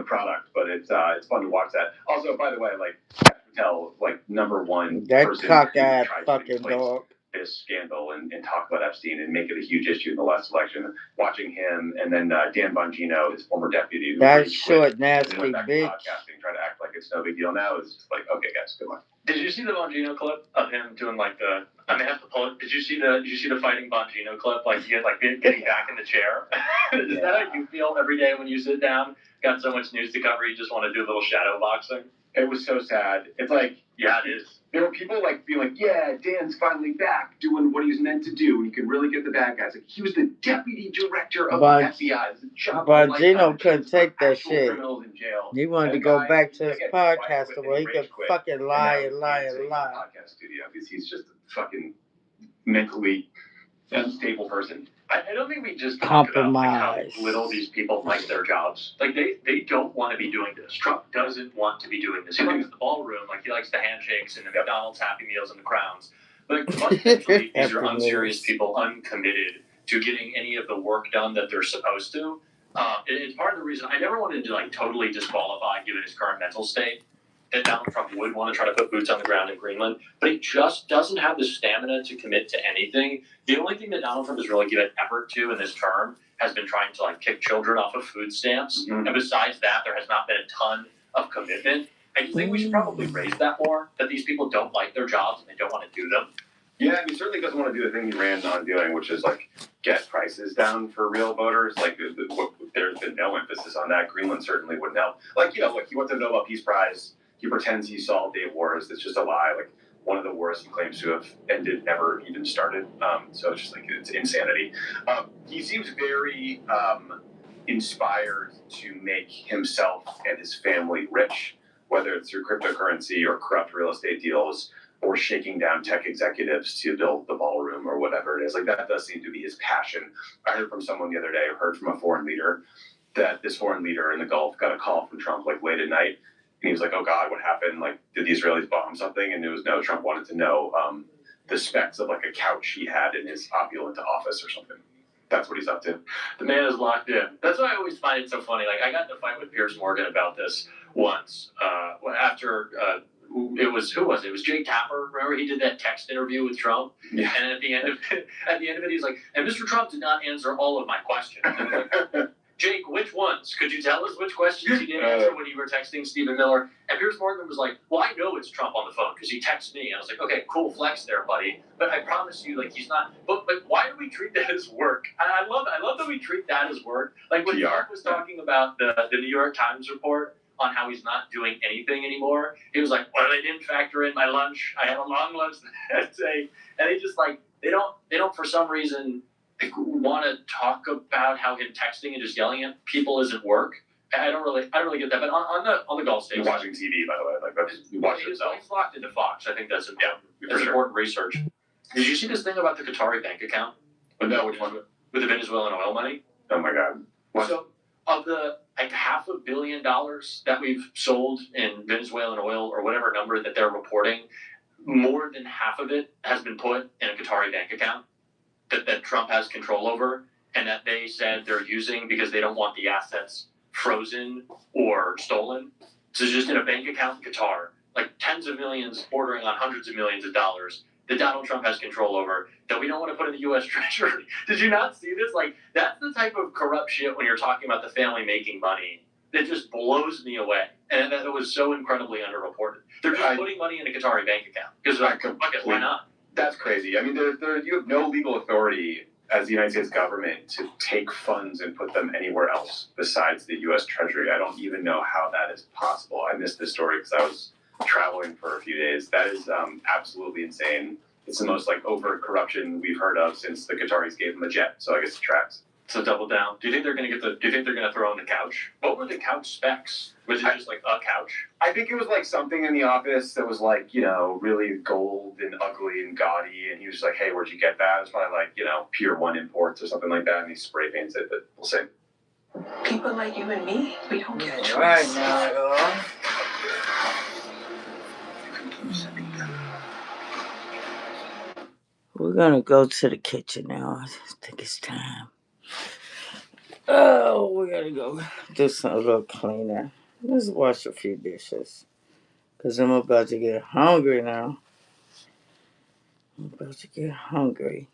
product, but it's fun to watch that. Also, by the way, like Kash Patel, like number one That person cock-ass who tried to fucking replace dog. this scandal and talk about Epstein and make it a huge issue in the last election. Watching him, and then Dan Bongino, his former deputy, who That rage short, quit and nasty went back to bitch. podcasting, trying to act like it's no big deal now, is just like, okay, guys, good luck. Did you see the Bongino clip of him doing like the? I may have to pull it. Did you see the fighting Bongino clip? Like he had like getting back in the chair. Is that how you feel every day when you sit down? Got so much news to cover, you just want to do a little shadow boxing. It was so sad. It's like, yeah, it is. There were people like being like, yeah, Dan's finally back doing what he's meant to do, and he can really get the bad guys. Like, he was the deputy director of the FBI. Bongino couldn't take that shit. In jail. He wanted to go back to his podcaster where he could fucking lie and lie and lie. Podcast studio because he's just a fucking mentally unstable person. I don't think we just talk about like, how little these people like their jobs. Like they don't want to be doing this. Trump doesn't want to be doing this. He likes the ballroom, like he likes the handshakes and the McDonald's Happy Meals and the crowns. But fundamentally, these are unserious people, uncommitted to getting any of the work done that they're supposed to. It's part of the reason I never wanted to like totally disqualify, given his current mental state, that Donald Trump would want to try to put boots on the ground in Greenland, but he just doesn't have the stamina to commit to anything. The only thing that Donald Trump has really given effort to in this term has been trying to like kick children off of food stamps. Mm-hmm. And besides that, there has not been a ton of commitment. I just think we should probably raise that more, that these people don't like their jobs and they don't want to do them. Yeah, I mean, certainly doesn't want to do the thing he ran on doing, which is like get prices down for real voters. Like, there's been no emphasis on that. Greenland certainly wouldn't help. Like, you know, like he won the Nobel Peace Prize. He pretends he solved the wars. It's just a lie. Like, one of the wars he claims to have ended never even started. So it's just like, it's insanity. He seems very inspired to make himself and his family rich, whether it's through cryptocurrency or corrupt real estate deals, or shaking down tech executives to build the ballroom or whatever it is. Like, that does seem to be his passion. I heard from someone the other day, heard from a foreign leader, that this foreign leader in the Gulf got a call from Trump like late at night. And he was like, oh God, what happened? Like, did the Israelis bomb something? And it was no, Trump wanted to know the specs of like a couch he had in his opulent office or something. That's what he's up to. The man is locked in. That's why I always find it so funny. Like, I got in a fight with Piers Morgan about this once. After it was, who was it? It was Jake Tapper. Remember, he did that text interview with Trump. Yeah. And at the end of it, he's like, "And Mr. Trump did not answer all of my questions." And like, Jake, which ones? Could you tell us which questions he didn't answer when you were texting Stephen Miller? And Piers Morgan was like, "Well, I know it's Trump on the phone because he texts me." And I was like, "Okay, cool flex there, buddy. But I promise you, like, he's not." But why do we treat that as work? I love that we treat that as work. Like when Trump was talking about the New York Times report on how he's not doing anything anymore, he was like, "Well, they didn't factor in my lunch. I had a long lunch that day." And they just like they don't for some reason want to talk about how him texting and just yelling at people isn't work. I don't really get that. But on the Gulf states, watching TV, by the way, like that's watching himself. He's locked into Fox. I think that's important research. Did you see this thing about the Qatari bank account? No, which one? With the Venezuelan oil money. Oh my God. What? So of the like $500 million that we've sold in Venezuelan oil, or whatever number that they're reporting, more than half of it has been put in a Qatari bank account that Trump has control over, and that they said they're using because they don't want the assets frozen or stolen. So just in a bank account in Qatar, like tens of millions bordering on hundreds of millions of dollars that Donald Trump has control over that we don't want to put in the U.S. Treasury. Did you not see this? Like, that's the type of corrupt shit when you're talking about the family making money that just blows me away. And that it was so incredibly underreported. They're just putting money in a Qatari bank account because why not? That's crazy. I mean, you have no legal authority as the United States government to take funds and put them anywhere else besides the U.S. Treasury. I don't even know how that is possible. I missed this story because I was traveling for a few days. That is absolutely insane. It's the most like overt corruption we've heard of since the Qataris gave them a jet. So I guess it tracks. So double down. Do you think they're going to throw in the couch? What were the couch specs? Was it just like a couch? I think it was like something in the office that was like, you know, really gold and ugly and gaudy. And he was like, "Hey, where'd you get that?" It was probably like, you know, Pier 1 Imports or something like that. And he spray paints it, but we'll see. People like you and me, we don't get a choice. Right now, we're gonna go to the kitchen now. I think it's time. Oh, we gotta go do some little cleaning. Let's wash a few dishes. Because I'm about to get hungry now. I'm about to get hungry.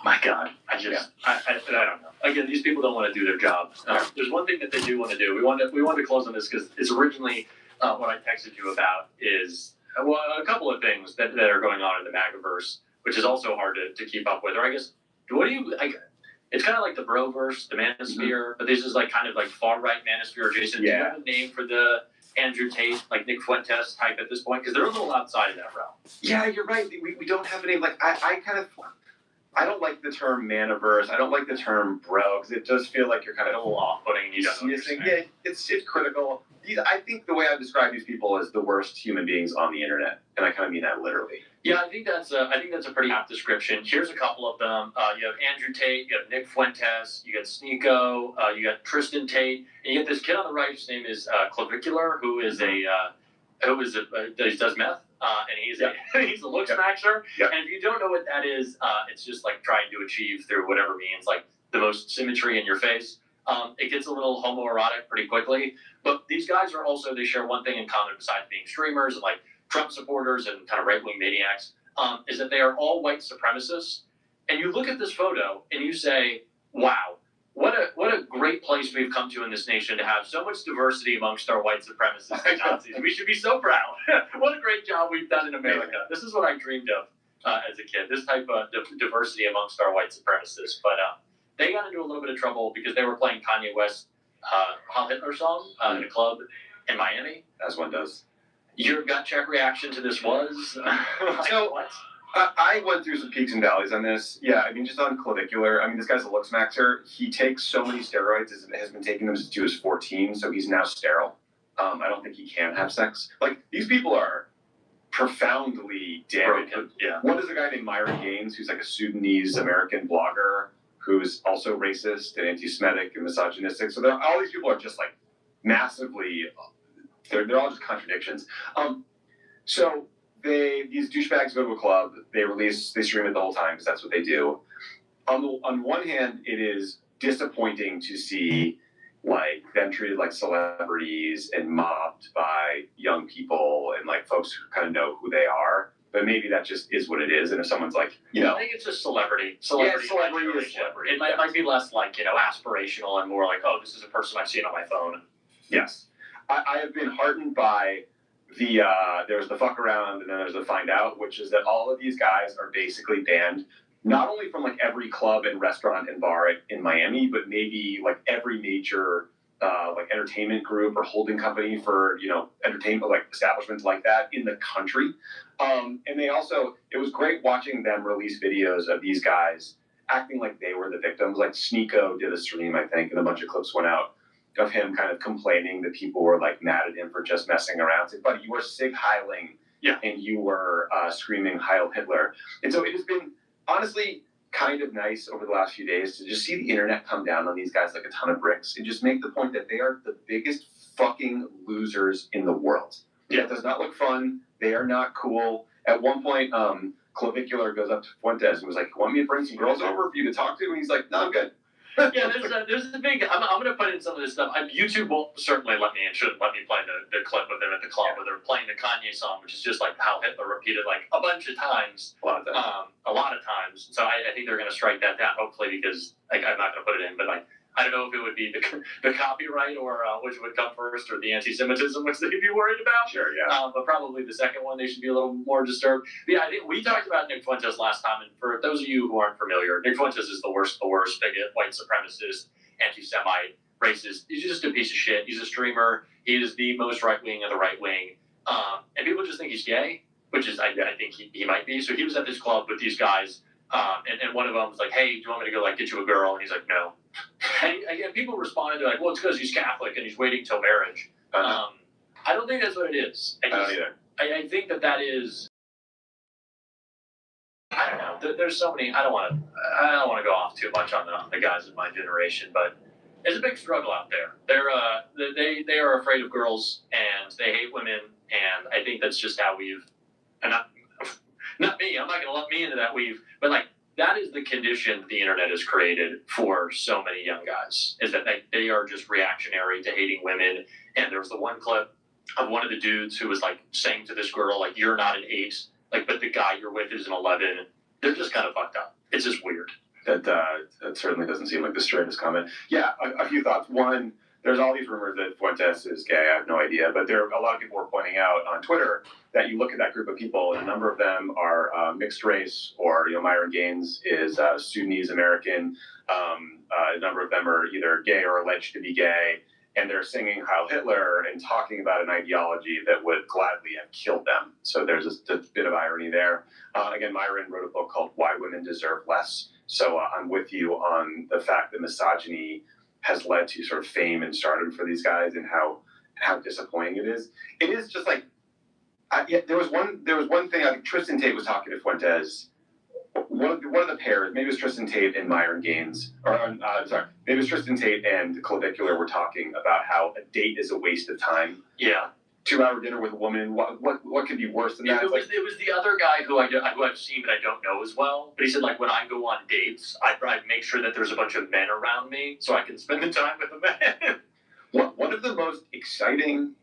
My God, I don't know. Again, these people don't want to do their job. There's one thing that they do want to do. We want to close on this because it's originally what I texted you about is a couple of things that are going on in the MAGAverse, which is also hard to keep up with. Or I guess, what do you like? It's kind of like the Broverse, the Manosphere, but this is like kind of like far right Manosphere adjacent. Yeah. Do you have a name for the Andrew Tate, like Nick Fuentes type at this point? Because they're a little outside of that realm. Yeah, you're right. We don't have a name. Like I don't like the term Manoverse. I don't like the term bro because it does feel like you're kind of a little off-putting. You don't understand. Yeah, it's critical. I think the way I describe these people is the worst human beings on the internet, and I kind of mean that literally. Yeah, I think that's a pretty apt description. Here's a couple of them. You have Andrew Tate, you have Nick Fuentes, you got Sneeko, you got Tristan Tate, and you get this kid on the right whose name is Clavicular, who is he does meth. And he's a look smasher. Yep. And if you don't know what that is, it's just like trying to achieve through whatever means, like the most symmetry in your face. It gets a little homoerotic pretty quickly. But these guys are also, they share one thing in common besides being streamers and like Trump supporters and kind of right-wing maniacs, is that they are all white supremacists. And you look at this photo and you say, wow. What a great place we've come to in this nation to have so much diversity amongst our white supremacists and Nazis. We should be so proud. What a great job we've done in America. This is what I dreamed of as a kid, this type of diversity amongst our white supremacists. But they got into a little bit of trouble because they were playing Kanye West's Heil Hitler song in a club in Miami. As one does. Your gut check reaction to this was? So, what? I went through some peaks and valleys on this. Yeah, I mean, just on clavicular. I mean, this guy's a looks maxer. He takes so many steroids, has been taking them since he was 14, so he's now sterile. I don't think he can have sex. Like, these people are profoundly damaged. Yeah. One is a guy named Myron Gaines, who's like a Sudanese American blogger who's also racist and anti-Semitic and misogynistic. So all these people are just like massively, they're all just contradictions. So these douchebags go to a club, they stream it the whole time because that's what they do. On one hand, it is disappointing to see like them treated like celebrities and mobbed by young people and like folks who kind of know who they are. But maybe that just is what it is. And if someone's like, I think it's just celebrity. Celebrity is celebrity. It might be less like, aspirational and more like, oh, this is a person I've seen on my phone. Yes. I have been heartened by there's the fuck around and then there's the find out, which is that all of these guys are basically banned, not only from like every club and restaurant and bar in Miami, but maybe like every major like entertainment group or holding company for, entertainment, like establishments like that in the country. And they also, it was great watching them release videos of these guys acting like they were the victims. Like Sneeko did a stream, I think, and a bunch of clips went out of him kind of complaining that people were like mad at him for just messing around. It's like, buddy, you were Sig Heiling and you were screaming Heil Hitler. And so it has been honestly kind of nice over the last few days to just see the internet come down on these guys like a ton of bricks and just make the point that they are the biggest fucking losers in the world. Yeah, it does not look fun. They are not cool. At one point, Clavicular goes up to Fuentes and was like, want me to bring some girls over for you to talk to? And he's like, no, I'm good. Yeah, there's a big. I'm going to put in some of this stuff. YouTube won't certainly let me and shouldn't let me play the clip of them at the club where they're playing the Kanye song, which is just like how Hitler repeated like a bunch of times. A lot of times. So I think they're going to strike that down, hopefully, because like I'm not going to put it in, but like I don't know if it would be the copyright or which would come first, or the anti-Semitism, which they'd be worried about. Sure, yeah. But probably the second one, they should be a little more disturbed. But yeah, I think we talked about Nick Fuentes last time, and for those of you who aren't familiar, Nick Fuentes is the worst bigot, white supremacist, anti-Semite, racist. He's just a piece of shit. He's a streamer. He is the most right wing of the right wing, and people just think he's gay, which is I think he might be. So he was at this club with these guys. And one of them was like, hey, do you want me to go like get you a girl? And he's like, no. And people responded to like, well, it's because he's Catholic and he's waiting till marriage. I don't think that's what it is. I don't either. I think that is. I don't know. There's so many. I don't want to go off too much on the guys of my generation, but there's a big struggle out there. They are afraid of girls and they hate women, and I think that's just how we've. And not me. I'm not going to let me into that weave. But like that is the condition the internet has created for so many young guys. Is that they are just reactionary to hating women. And there was the one clip of one of the dudes who was like saying to this girl like, "You're not an 8, like, but the guy you're with is an 11." They're just kind of fucked up. It's just weird. That certainly doesn't seem like the straightest comment. Yeah, a few thoughts. One, there's all these rumors that Fuentes is gay. I have no idea, but there are a lot of people were pointing out on Twitter that you look at that group of people, and a number of them are mixed race, or Myron Gaines is Sudanese American. A number of them are either gay or alleged to be gay, and they're singing Heil Hitler and talking about an ideology that would gladly have killed them. So there's a bit of irony there. Again, Myron wrote a book called Why Women Deserve Less. So I'm with you on the fact that misogyny has led to sort of fame and stardom for these guys, and how disappointing it is. It is just like, there was one thing. I think Tristan Tate was talking to Fuentes. One of the pairs, maybe it was Tristan Tate and Myron Gaines, maybe it was Tristan Tate and Clavicular were talking about how a date is a waste of time. Yeah. 2-hour dinner with a woman. What could be worse than that? It was the other guy who I've seen but I don't know as well. But he said like when I go on dates, I make sure that there's a bunch of men around me so I can spend the time with the men. One of the most exciting,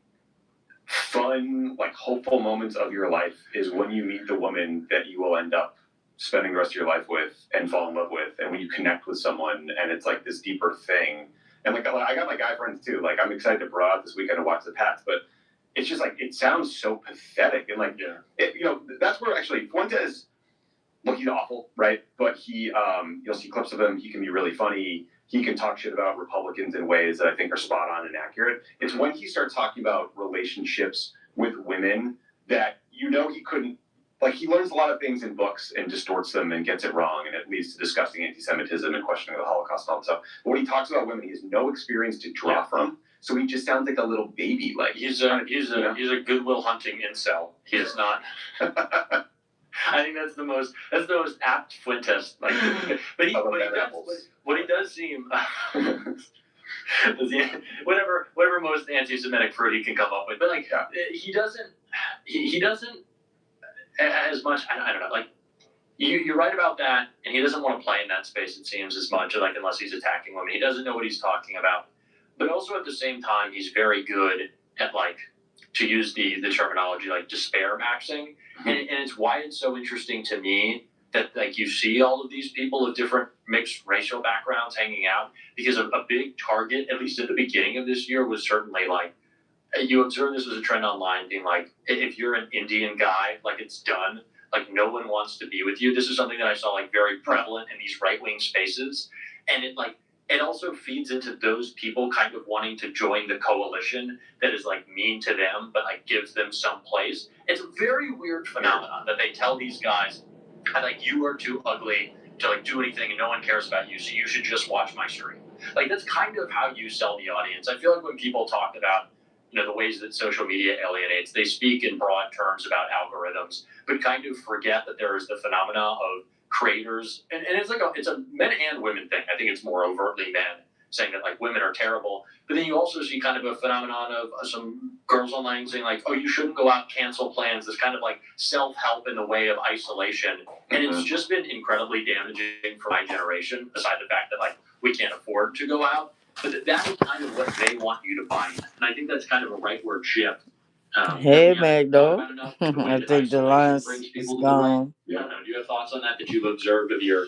fun, like hopeful moments of your life is when you meet the woman that you will end up spending the rest of your life with and fall in love with, and when you connect with someone and it's like this deeper thing. And like I got my guy friends too. Like I'm excited to bro out this weekend to watch the Pats, but it's just like it sounds so pathetic and like that's where actually Fuentes. Look, he's awful, right? But he, you'll see clips of him. He can be really funny. He can talk shit about Republicans in ways that I think are spot on and accurate. It's when he starts talking about relationships with women that he couldn't. Like he learns a lot of things in books and distorts them and gets it wrong, and it leads to disgusting anti-Semitism and questioning of the Holocaust and all that stuff. But when he talks about women, he has no experience to draw from, so he just sounds like a little baby. Like he's a Goodwill Hunting incel. He is not. I think that's the most apt Fuentes. Like, but he does seem whatever most anti-Semitic fruit he can come up with. But like he doesn't as much. I don't know. Like you're right about that, and he doesn't want to play in that space. It seems as much like unless he's attacking women, he doesn't know what he's talking about. But also at the same time, he's very good at like, to use the terminology, like despair maxing. And it's why it's so interesting to me that like you see all of these people of different mixed racial backgrounds hanging out, because a big target, at least at the beginning of this year, was certainly like, you observe this as a trend online being like, if you're an Indian guy, like it's done, like no one wants to be with you. This is something that I saw like very prevalent in these right-wing spaces. And it also feeds into those people kind of wanting to join the coalition that is like mean to them, but like gives them some place. It's a very weird phenomenon that they tell these guys, like, you are too ugly to like do anything and no one cares about you, so you should just watch my stream. Like that's kind of how you sell the audience. I feel like when people talk about, the ways that social media alienates, they speak in broad terms about algorithms, but kind of forget that there is the phenomena of creators, and it's like it's a men and women thing. I think it's more overtly men saying that like women are terrible, but then you also see kind of a phenomenon of some girls online saying like, oh, you shouldn't go out, cancel plans, this kind of like self-help in the way of isolation. And it's just been incredibly damaging for my generation, aside the fact that like we can't afford to go out, but that is kind of what they want you to buy. And I think that's kind of a rightward shift. Hey, Magdo. I think the lines is gone. Yeah, do you have thoughts on that you've observed of your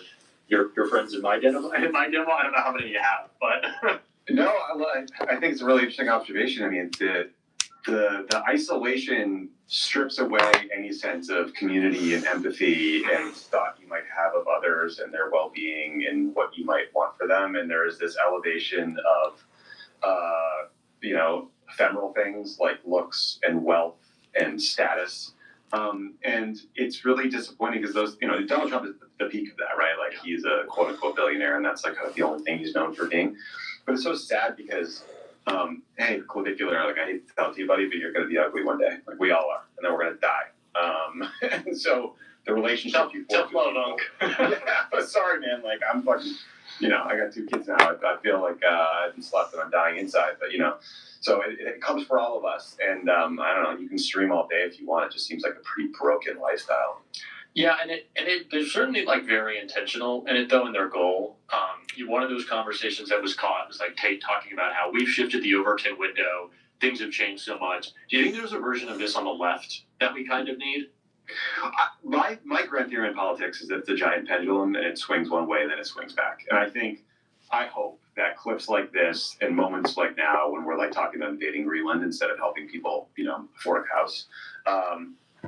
friends in my demo? I don't know how many you have, but no, I think it's a really interesting observation. I mean, the isolation strips away any sense of community and empathy and thought you might have of others and their well-being and what you might want for them. And there is this elevation of, ephemeral things like looks and wealth and status. And it's really disappointing because those, Donald Trump is the peak of that, right? Like he's a quote unquote billionaire and that's like the only thing he's known for being. But it's so sad because, hey, clavicular, like I hate to tell it to you, buddy, but you're going to be ugly one day. Like we all are. And then we're going to die. And so the relationship you form. Yeah, sorry, man. Like I'm fucking, I got 2 kids now. I feel like I haven't slept and I'm dying inside, but so it comes for all of us. And I don't know, you can stream all day if you want. It just seems like a pretty broken lifestyle. Yeah, and they're certainly like very intentional in it though, in their goal. One of those conversations that was caught was like Tate talking about how we've shifted the Overton window. Things have changed so much. Do you think there's a version of this on the left that we kind of need? My grand theory in politics is that it's a giant pendulum and it swings one way, then it swings back. And I hope that clips like this and moments like now when we're like talking about dating Greenland instead of helping people, afford a house,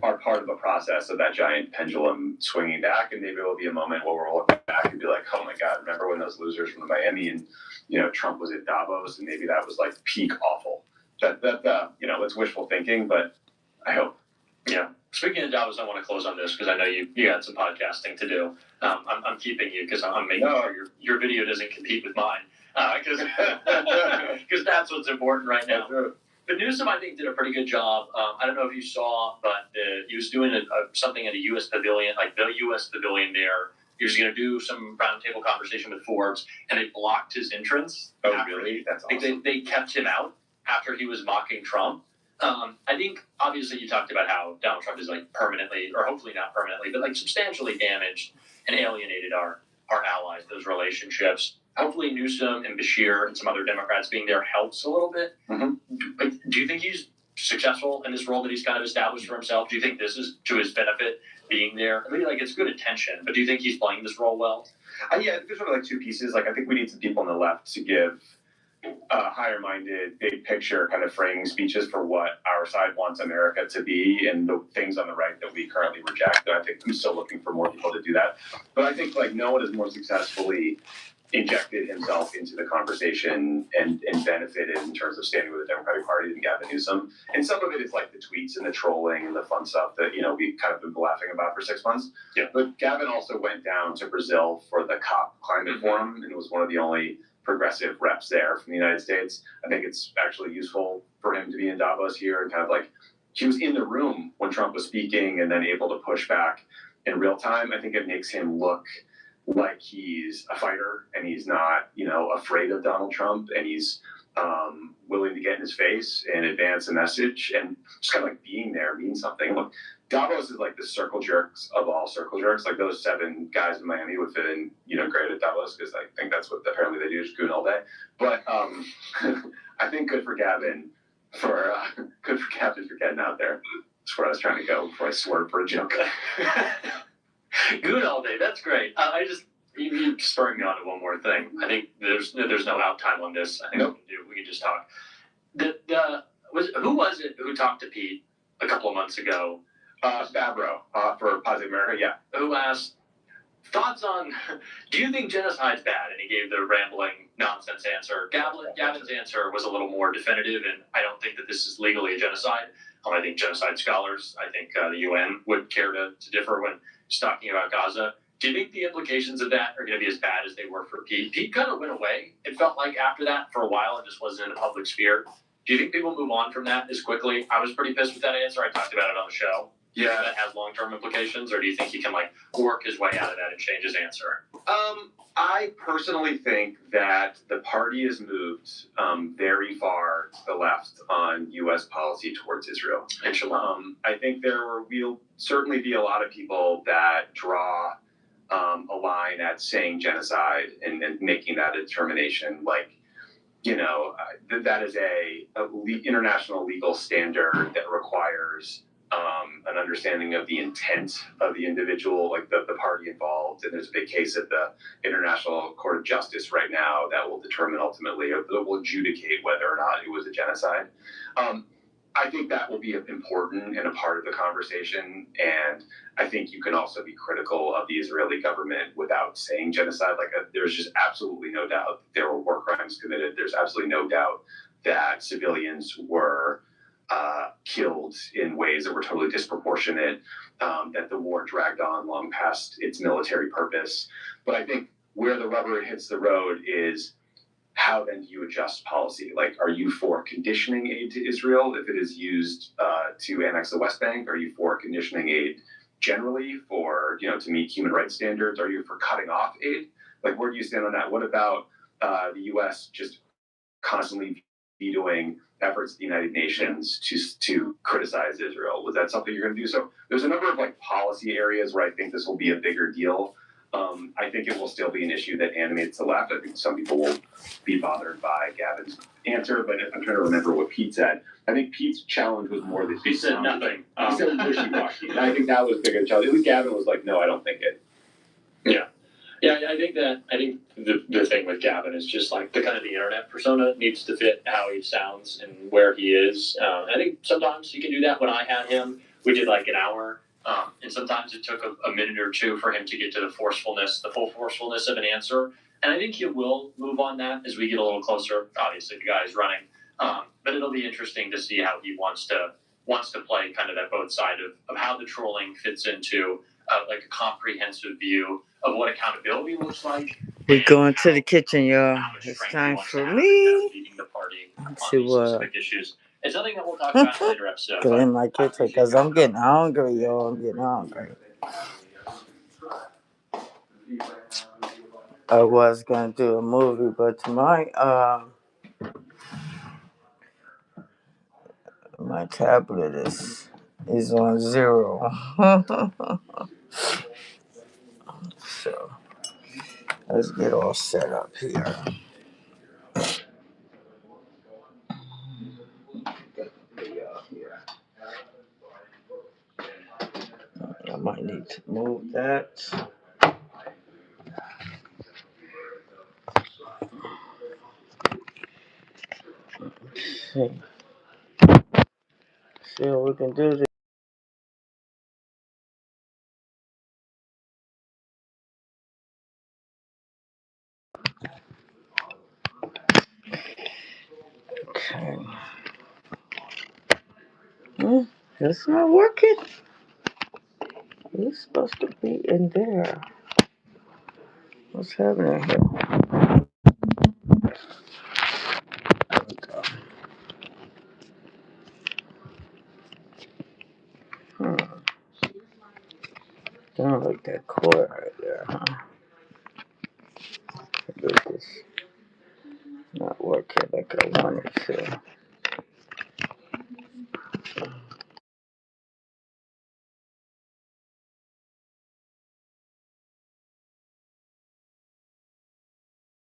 are part of a process of that giant pendulum swinging back. And maybe it will be a moment where we'll look back and be like, oh my God, remember when those losers from Miami and, Trump was at Davos and maybe that was like peak awful. It's wishful thinking, but I hope. Yeah. Speaking of Davos, I want to close on this because I know you had some podcasting to do. I'm keeping you because I'm making sure your video doesn't compete with mine because that's what's important right now. But Newsom, I think, did a pretty good job. I don't know if you saw, but he was doing something at a U.S. pavilion, like the U.S. pavilion there. He was going to do some roundtable conversation with Forbes, and they blocked his entrance. Oh, really? That's awesome. They kept him out after he was mocking Trump. I think, obviously, you talked about how Donald Trump is, like, permanently, or hopefully not permanently, but, like, substantially damaged and alienated our allies, those relationships. Hopefully Newsom and Bashir and some other Democrats being there helps a little bit. Mm-hmm. Like, do you think he's successful in this role that he's kind of established for himself? Do you think this is to his benefit being there? I mean, like, it's good attention, but do you think he's playing this role well? Yeah, there's sort of like two pieces. Like, I think we need some people on the left to give higher-minded, big picture kind of framing speeches for what our side wants America to be, and the things on the right that we currently reject. And I think I'm still looking for more people to do that. But I think like no one has more successfully injected himself into the conversation and benefited in terms of standing with the Democratic Party than Gavin Newsom. And some of it is like the tweets and the trolling and the fun stuff that, you know, we've kind of been laughing about for 6 months. Yeah. But Gavin also went down to Brazil for the COP climate forum and was one of the only progressive reps there from the United States. I think it's actually useful for him to be in Davos here and kind of like, he was in the room when Trump was speaking and then able to push back in real time. I think it makes him look like he's a fighter and he's not, you know, afraid of Donald Trump, and he's willing to get in his face and advance a message, and just kind of like being there means something. Look, Davos is like the circle jerks of all circle jerks. Like those 7 guys in Miami would fit in, you know, great at Davos because I think that's what apparently they do, just goon all day. But I think good for Gavin for getting out there. That's where I was trying to go before I swerved for a joke. Goon all day. That's great. You spurring me on to one more thing. I think there's no out time on this. I think we can just talk. Who was it who talked to Pete a couple of months ago? Fabro for Positive America, yeah. Who asked thoughts on, do you think genocide's bad? And he gave the rambling nonsense answer. Gavin's answer was a little more definitive, and I don't think that this is legally a genocide. I think genocide scholars, I think the UN would care to differ when he's talking about Gaza. Do you think the implications of that are going to be as bad as they were for Pete? Pete kind of went away. It felt like after that for a while, it just wasn't in the public sphere. Do you think people move on from that as quickly? I was pretty pissed with that answer. I talked about it on the show. Yeah, that has long-term implications, or do you think he can like work his way out of that and change his answer? I personally think that the party has moved very far to the left on U.S. policy towards Israel. I think there will certainly be a lot of people that draw a line at saying genocide and making that a determination. Like, you know, that is a international legal standard that requires an understanding of the intent of the individual, like the party involved. And there's a big case at the International Court of Justice right now that will determine ultimately, or that will adjudicate whether or not it was a genocide. I think that will be important and a part of the conversation. And I think you can also be critical of the Israeli government without saying genocide. Like there's just absolutely no doubt there were war crimes committed. There's absolutely no doubt that civilians were killed in ways that were totally disproportionate, that the war dragged on long past its military purpose. But I think where the rubber hits the road is how then do you adjust policy? Like, are you for conditioning aid to Israel if it is used to annex the West Bank? Are you for conditioning aid generally for, you know, to meet human rights standards? Are you for cutting off aid? Like, where do you stand on that? What about the U.S. just constantly vetoing efforts of the United Nations to criticize Israel? Was that something you're going to do? So there's a number of like policy areas where I think this will be a bigger deal. I think it will still be an issue that animates the left. I think some people will be bothered by Gavin's answer, but I'm trying to remember what Pete said. I think Pete's challenge was more that he said nothing. He said wishy-washy. And I think that was bigger challenge. At least Gavin was like, no, I don't think it. Yeah. Yeah, I think the thing with Gavin is just like the kind of the internet persona needs to fit how he sounds and where he is. I think sometimes you can do that. When I had him, we did like an hour, and sometimes it took a minute or two for him to get to the full forcefulness of an answer. And I think he will move on that as we get a little closer. Obviously, the guy's running, but it'll be interesting to see how he wants to play kind of that both side of how the trolling fits into like a comprehensive view of what accountability looks like. We're going to the kitchen, y'all. It's time for me to issues. It's something that we'll talk about in a later episode. go in my kitchen because I'm getting hungry, y'all. I'm getting hungry. I was gonna do a movie, but tonight, my tablet is on 0. So let's get all set up here. I need to move that. Let's see what we can do. Okay. It's not working. It's supposed to be in there. What's happening here? Don't like that cord right there, huh? It's not working like I want it to.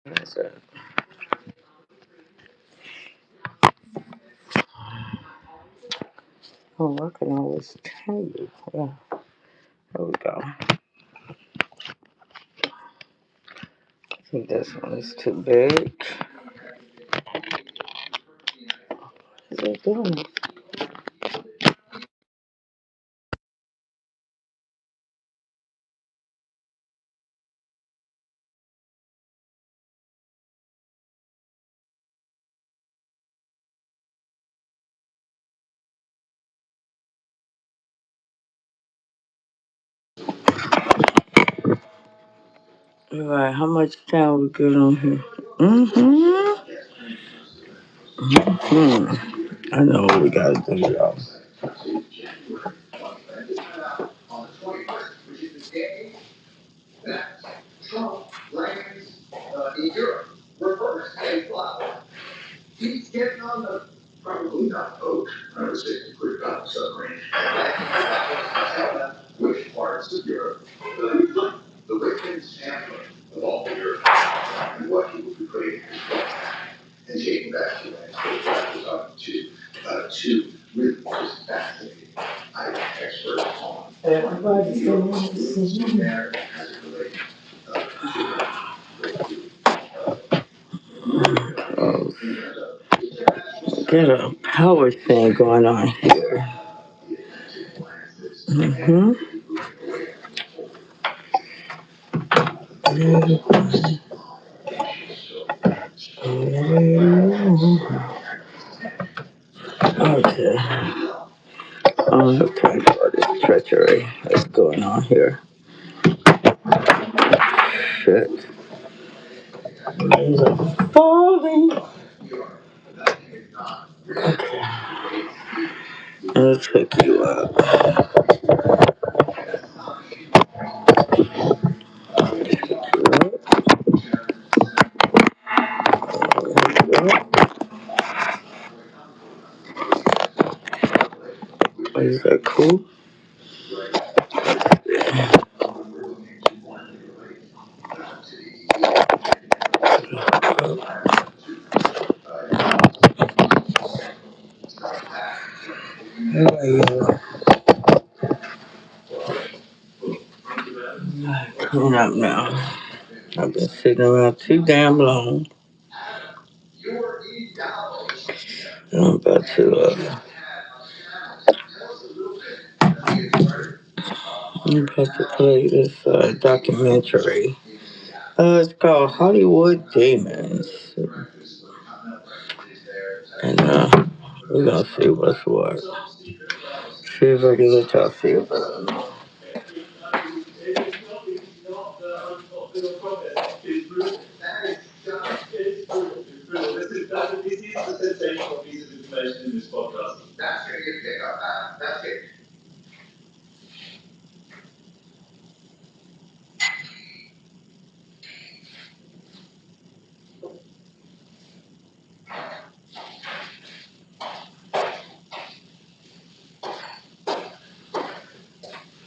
That's it. Oh, I can always tell you. Yeah, there we go. I think this one is too big. What are they doing? All right, how much time we good on here? I know what we gotta do, y'all. Trump lands in Europe, reverse a flower. He's getting on the probably not boat. I would say put it on the submarine. Which parts of Europe? The Richmond sampling of all of Europe and what he would be putting in his book and taking back to that. That was up to two really just fascinating experts on there as it relates Got a power thing going on here. Okay. Okay, what is treachery that's going on here? Shit. These are falling. Okay. Let's pick you up. Is that cool? Coming up now. I've been sitting around too damn long. I'm about to play this documentary. It's called Hollywood Demons. And we're gonna see what's what. See if I can let y'all see about it.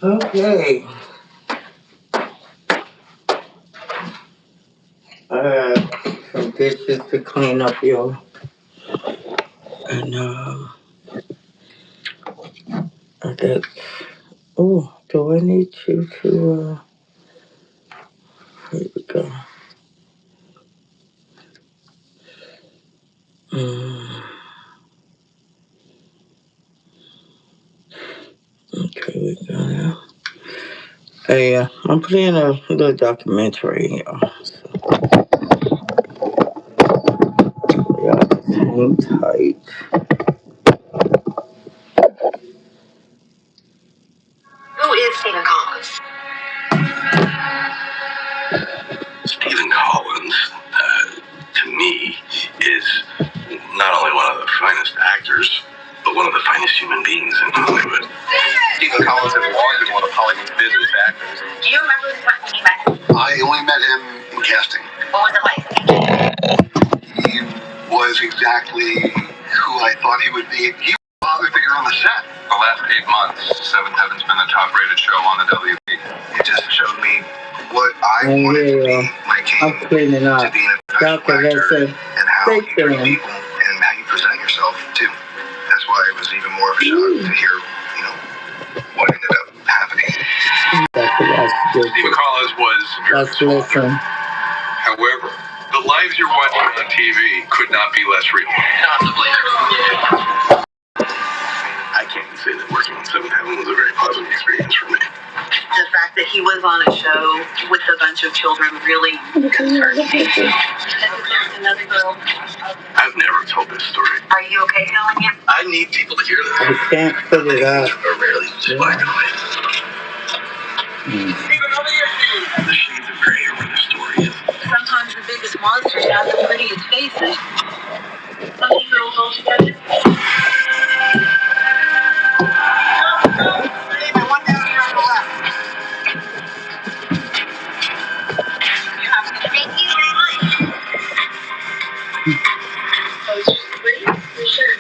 Okay. Some dishes to clean up, y'all. And I got Do I need you to, here we go. Okay, we go now. Hey, I'm playing a little documentary, y'all. So, y'all just hang tight. Who is Stephen Collins? Stephen Collins, to me, is not only one of the finest actors, but one of the finest human beings in Hollywood. Stephen Collins has long been one of Hollywood's business actors. Do you remember the time when you met him? I only met him in casting. What was it like? He was exactly who I thought he would be. He was a father figure on the set. The last 8 months, Seventh Heaven's been the top-rated show on the WB. It just showed me what I wanted to be when I came to being a professional actor, and how you treat people and how you present yourself too. That's why it was even more of a shock to hear, what ended up happening. Stephen Collins was America's father. However, the lives you're watching on TV could not be less real. I can't say that working on Seventh Heaven was a very pleasant experience for me. The fact that he was on a show with a bunch of children really concerned me. Another girl. I've never told this story. Are you okay telling it? I need people to hear this. I can't put it up. Are rarely just black and white. The shades of gray are where the story is. Sometimes the biggest monsters have the prettiest faces. Some girls all together. One down here on the left. Thank you very much. For sure.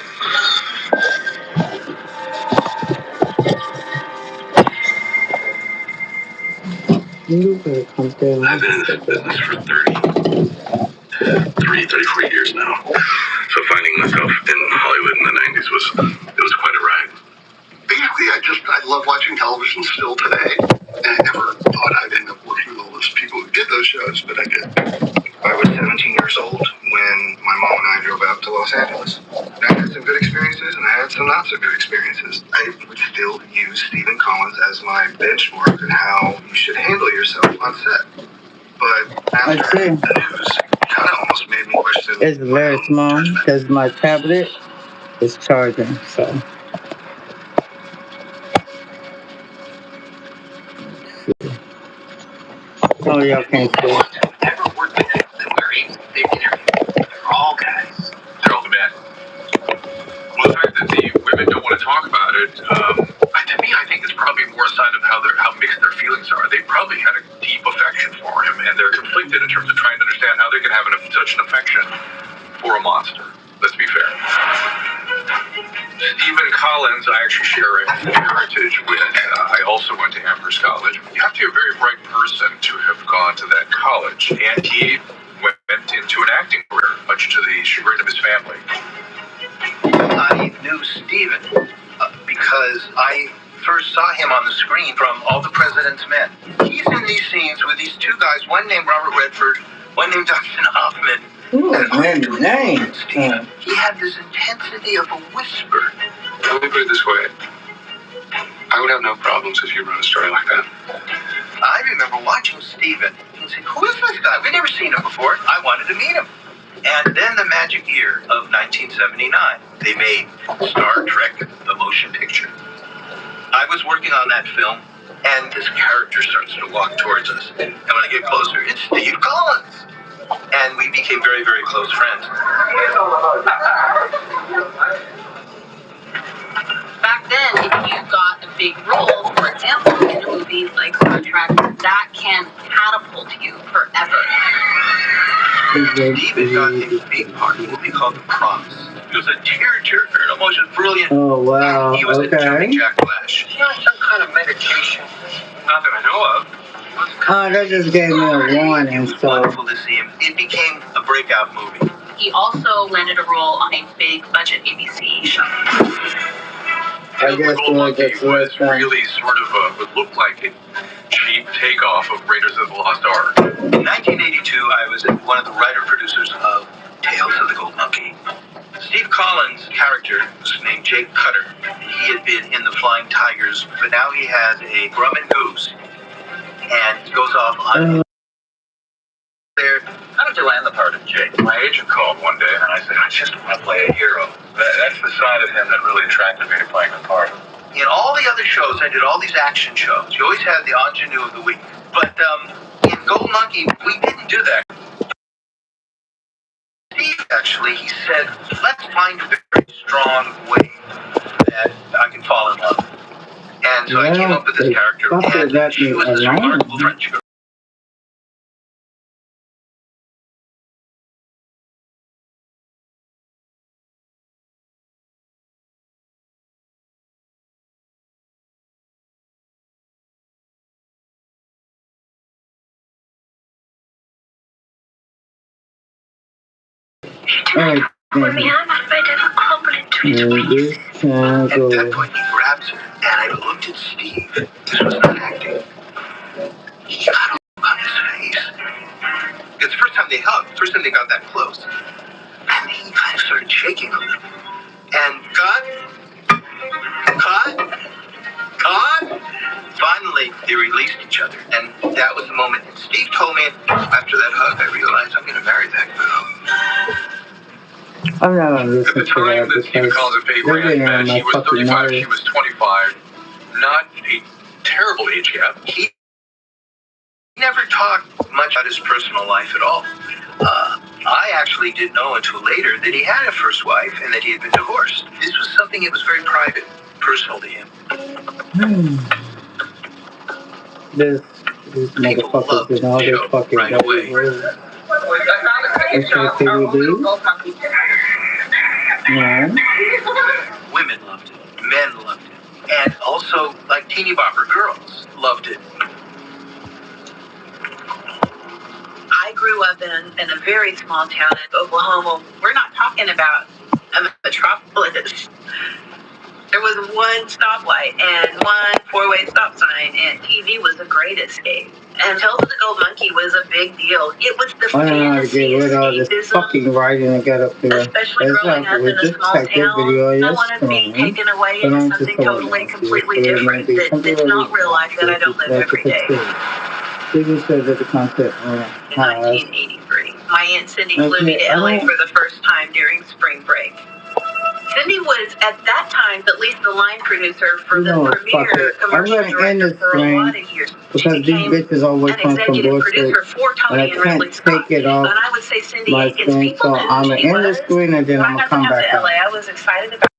You better come down. I've been in this business for 34 years now. So finding myself in Hollywood in the 90s was quite a ride. Basically, I love watching television still today, and I never thought I'd end up working with all those people who did those shows, but I did. I was 17 years old when my mom and I drove out to Los Angeles. And I had some good experiences, and I had some not so good experiences. I would still use Stephen Collins as my benchmark on how you should handle yourself on set. But after the news, kind of almost made me question. It's very small because my tablet is charging, so. Oh, y'all can't see it. Ever worked with them that wear big interview? They're all guys. They're all the men. Well, the fact that the women don't want to talk about it, to me, I think it's probably more a sign of how mixed their feelings are. They probably had a deep affection for him, and they're conflicted in terms of trying to understand how they can have such an affection for a monster. Let's be fair. Stephen Collins, I actually share a heritage with. I also went to Amherst College. You have to be a very bright person to have gone to that college. And he went into an acting career, much to the chagrin of his family. I knew Stephen because I first saw him on the screen from All the President's Men. He's in these scenes with these two guys, one named Robert Redford, one named Dustin Hoffman. Ooh, name. He had this intensity of a whisper. Let me put it this way. I would have no problems if you wrote a story like that. I remember watching Stephen and saying, who is this guy? We'd never seen him before. I wanted to meet him. And then the magic year of 1979, they made Star Trek, the motion picture. I was working on that film, and this character starts to walk towards us. And when I get closer, it's Steve Collins. And we became very, very close friends. Back then, if you got a big role, for example, in a movie like Star Trek, that can catapult you forever. Stephen got a big part in a movie called The Promise. He was a tearjerker, an almost brilliant. Oh, wow. He was a jumping Okay. jack flash. You know, some kind of meditation. Not that I know of. Oh, that just gave me a warning, so. Wonderful to see him. It became a breakout movie. He also landed a role on a big budget ABC show. Field for Gold Monkey was really sort of would look like a cheap takeoff of Raiders of the Lost Ark. In 1982, I was one of the writer-producers of Tales of the Gold Monkey. Steve Collins' character was named Jake Cutter. He had been in the Flying Tigers, but now he has a Grumman Goose and goes off on there. How did you land the part of Jake? My agent called one day and I said, I just want to play a hero. That's the side of him that really attracted me to playing the part. In all the other shows, I did all these action shows. You always had the ingenue of the week. But in Gold Monkey, we didn't do that. Steve, actually, he said, let's find a very strong way that I can fall in love. And so I came up with this character, and she was this remarkable friend. She goes, Alright, For me, I'm afraid of a compliment to his waist. At that point, he grabs her, and I looked at Steve. This was not acting. He got a look on his face. It's the first time they hugged, first time they got that close. And he kind of started shaking a little. And finally, they released each other. And that was the moment. And Steve told me, after that hug, I realized I'm going to marry that girl. I'm not on this. At the time that Steve Collins and Faye Grant met, he was 35, she was 25. Not a terrible age gap. He never talked much about his personal life at all. I actually didn't know until later that he had a first wife and that he had been divorced. This was something that was very private, personal to him. These motherfuckers did all this fucking right away. Yeah. Women loved it. Men loved it. And also, like teeny bopper girls loved it. I grew up in a very small town in Oklahoma. We're not talking about a metropolis. There was one stoplight and one four-way stop sign, and TV was a great escape. And Tales of the Gold Monkey was a big deal. It was the I don't know how to get rid of all this fucking writing I got up there. especially growing up in a small town. I want to be taken away into something totally, completely different. It's not realized that I don't live every day. Stephen said that the concept In 1983, my Aunt Cindy flew me to LA for the first time during spring break. Cindy was, at that time, at least the line producer for the premiere commercial director for a lot of years. Because these bitches always an come from executive bullshit, producer for and I Tony and can't Wesley Scott. take it off And I would say, Cindy, my it's screen, people so knew I'm who gonna she end the was. screen and then When I'm I gonna got to come come back to out. LA, I was excited about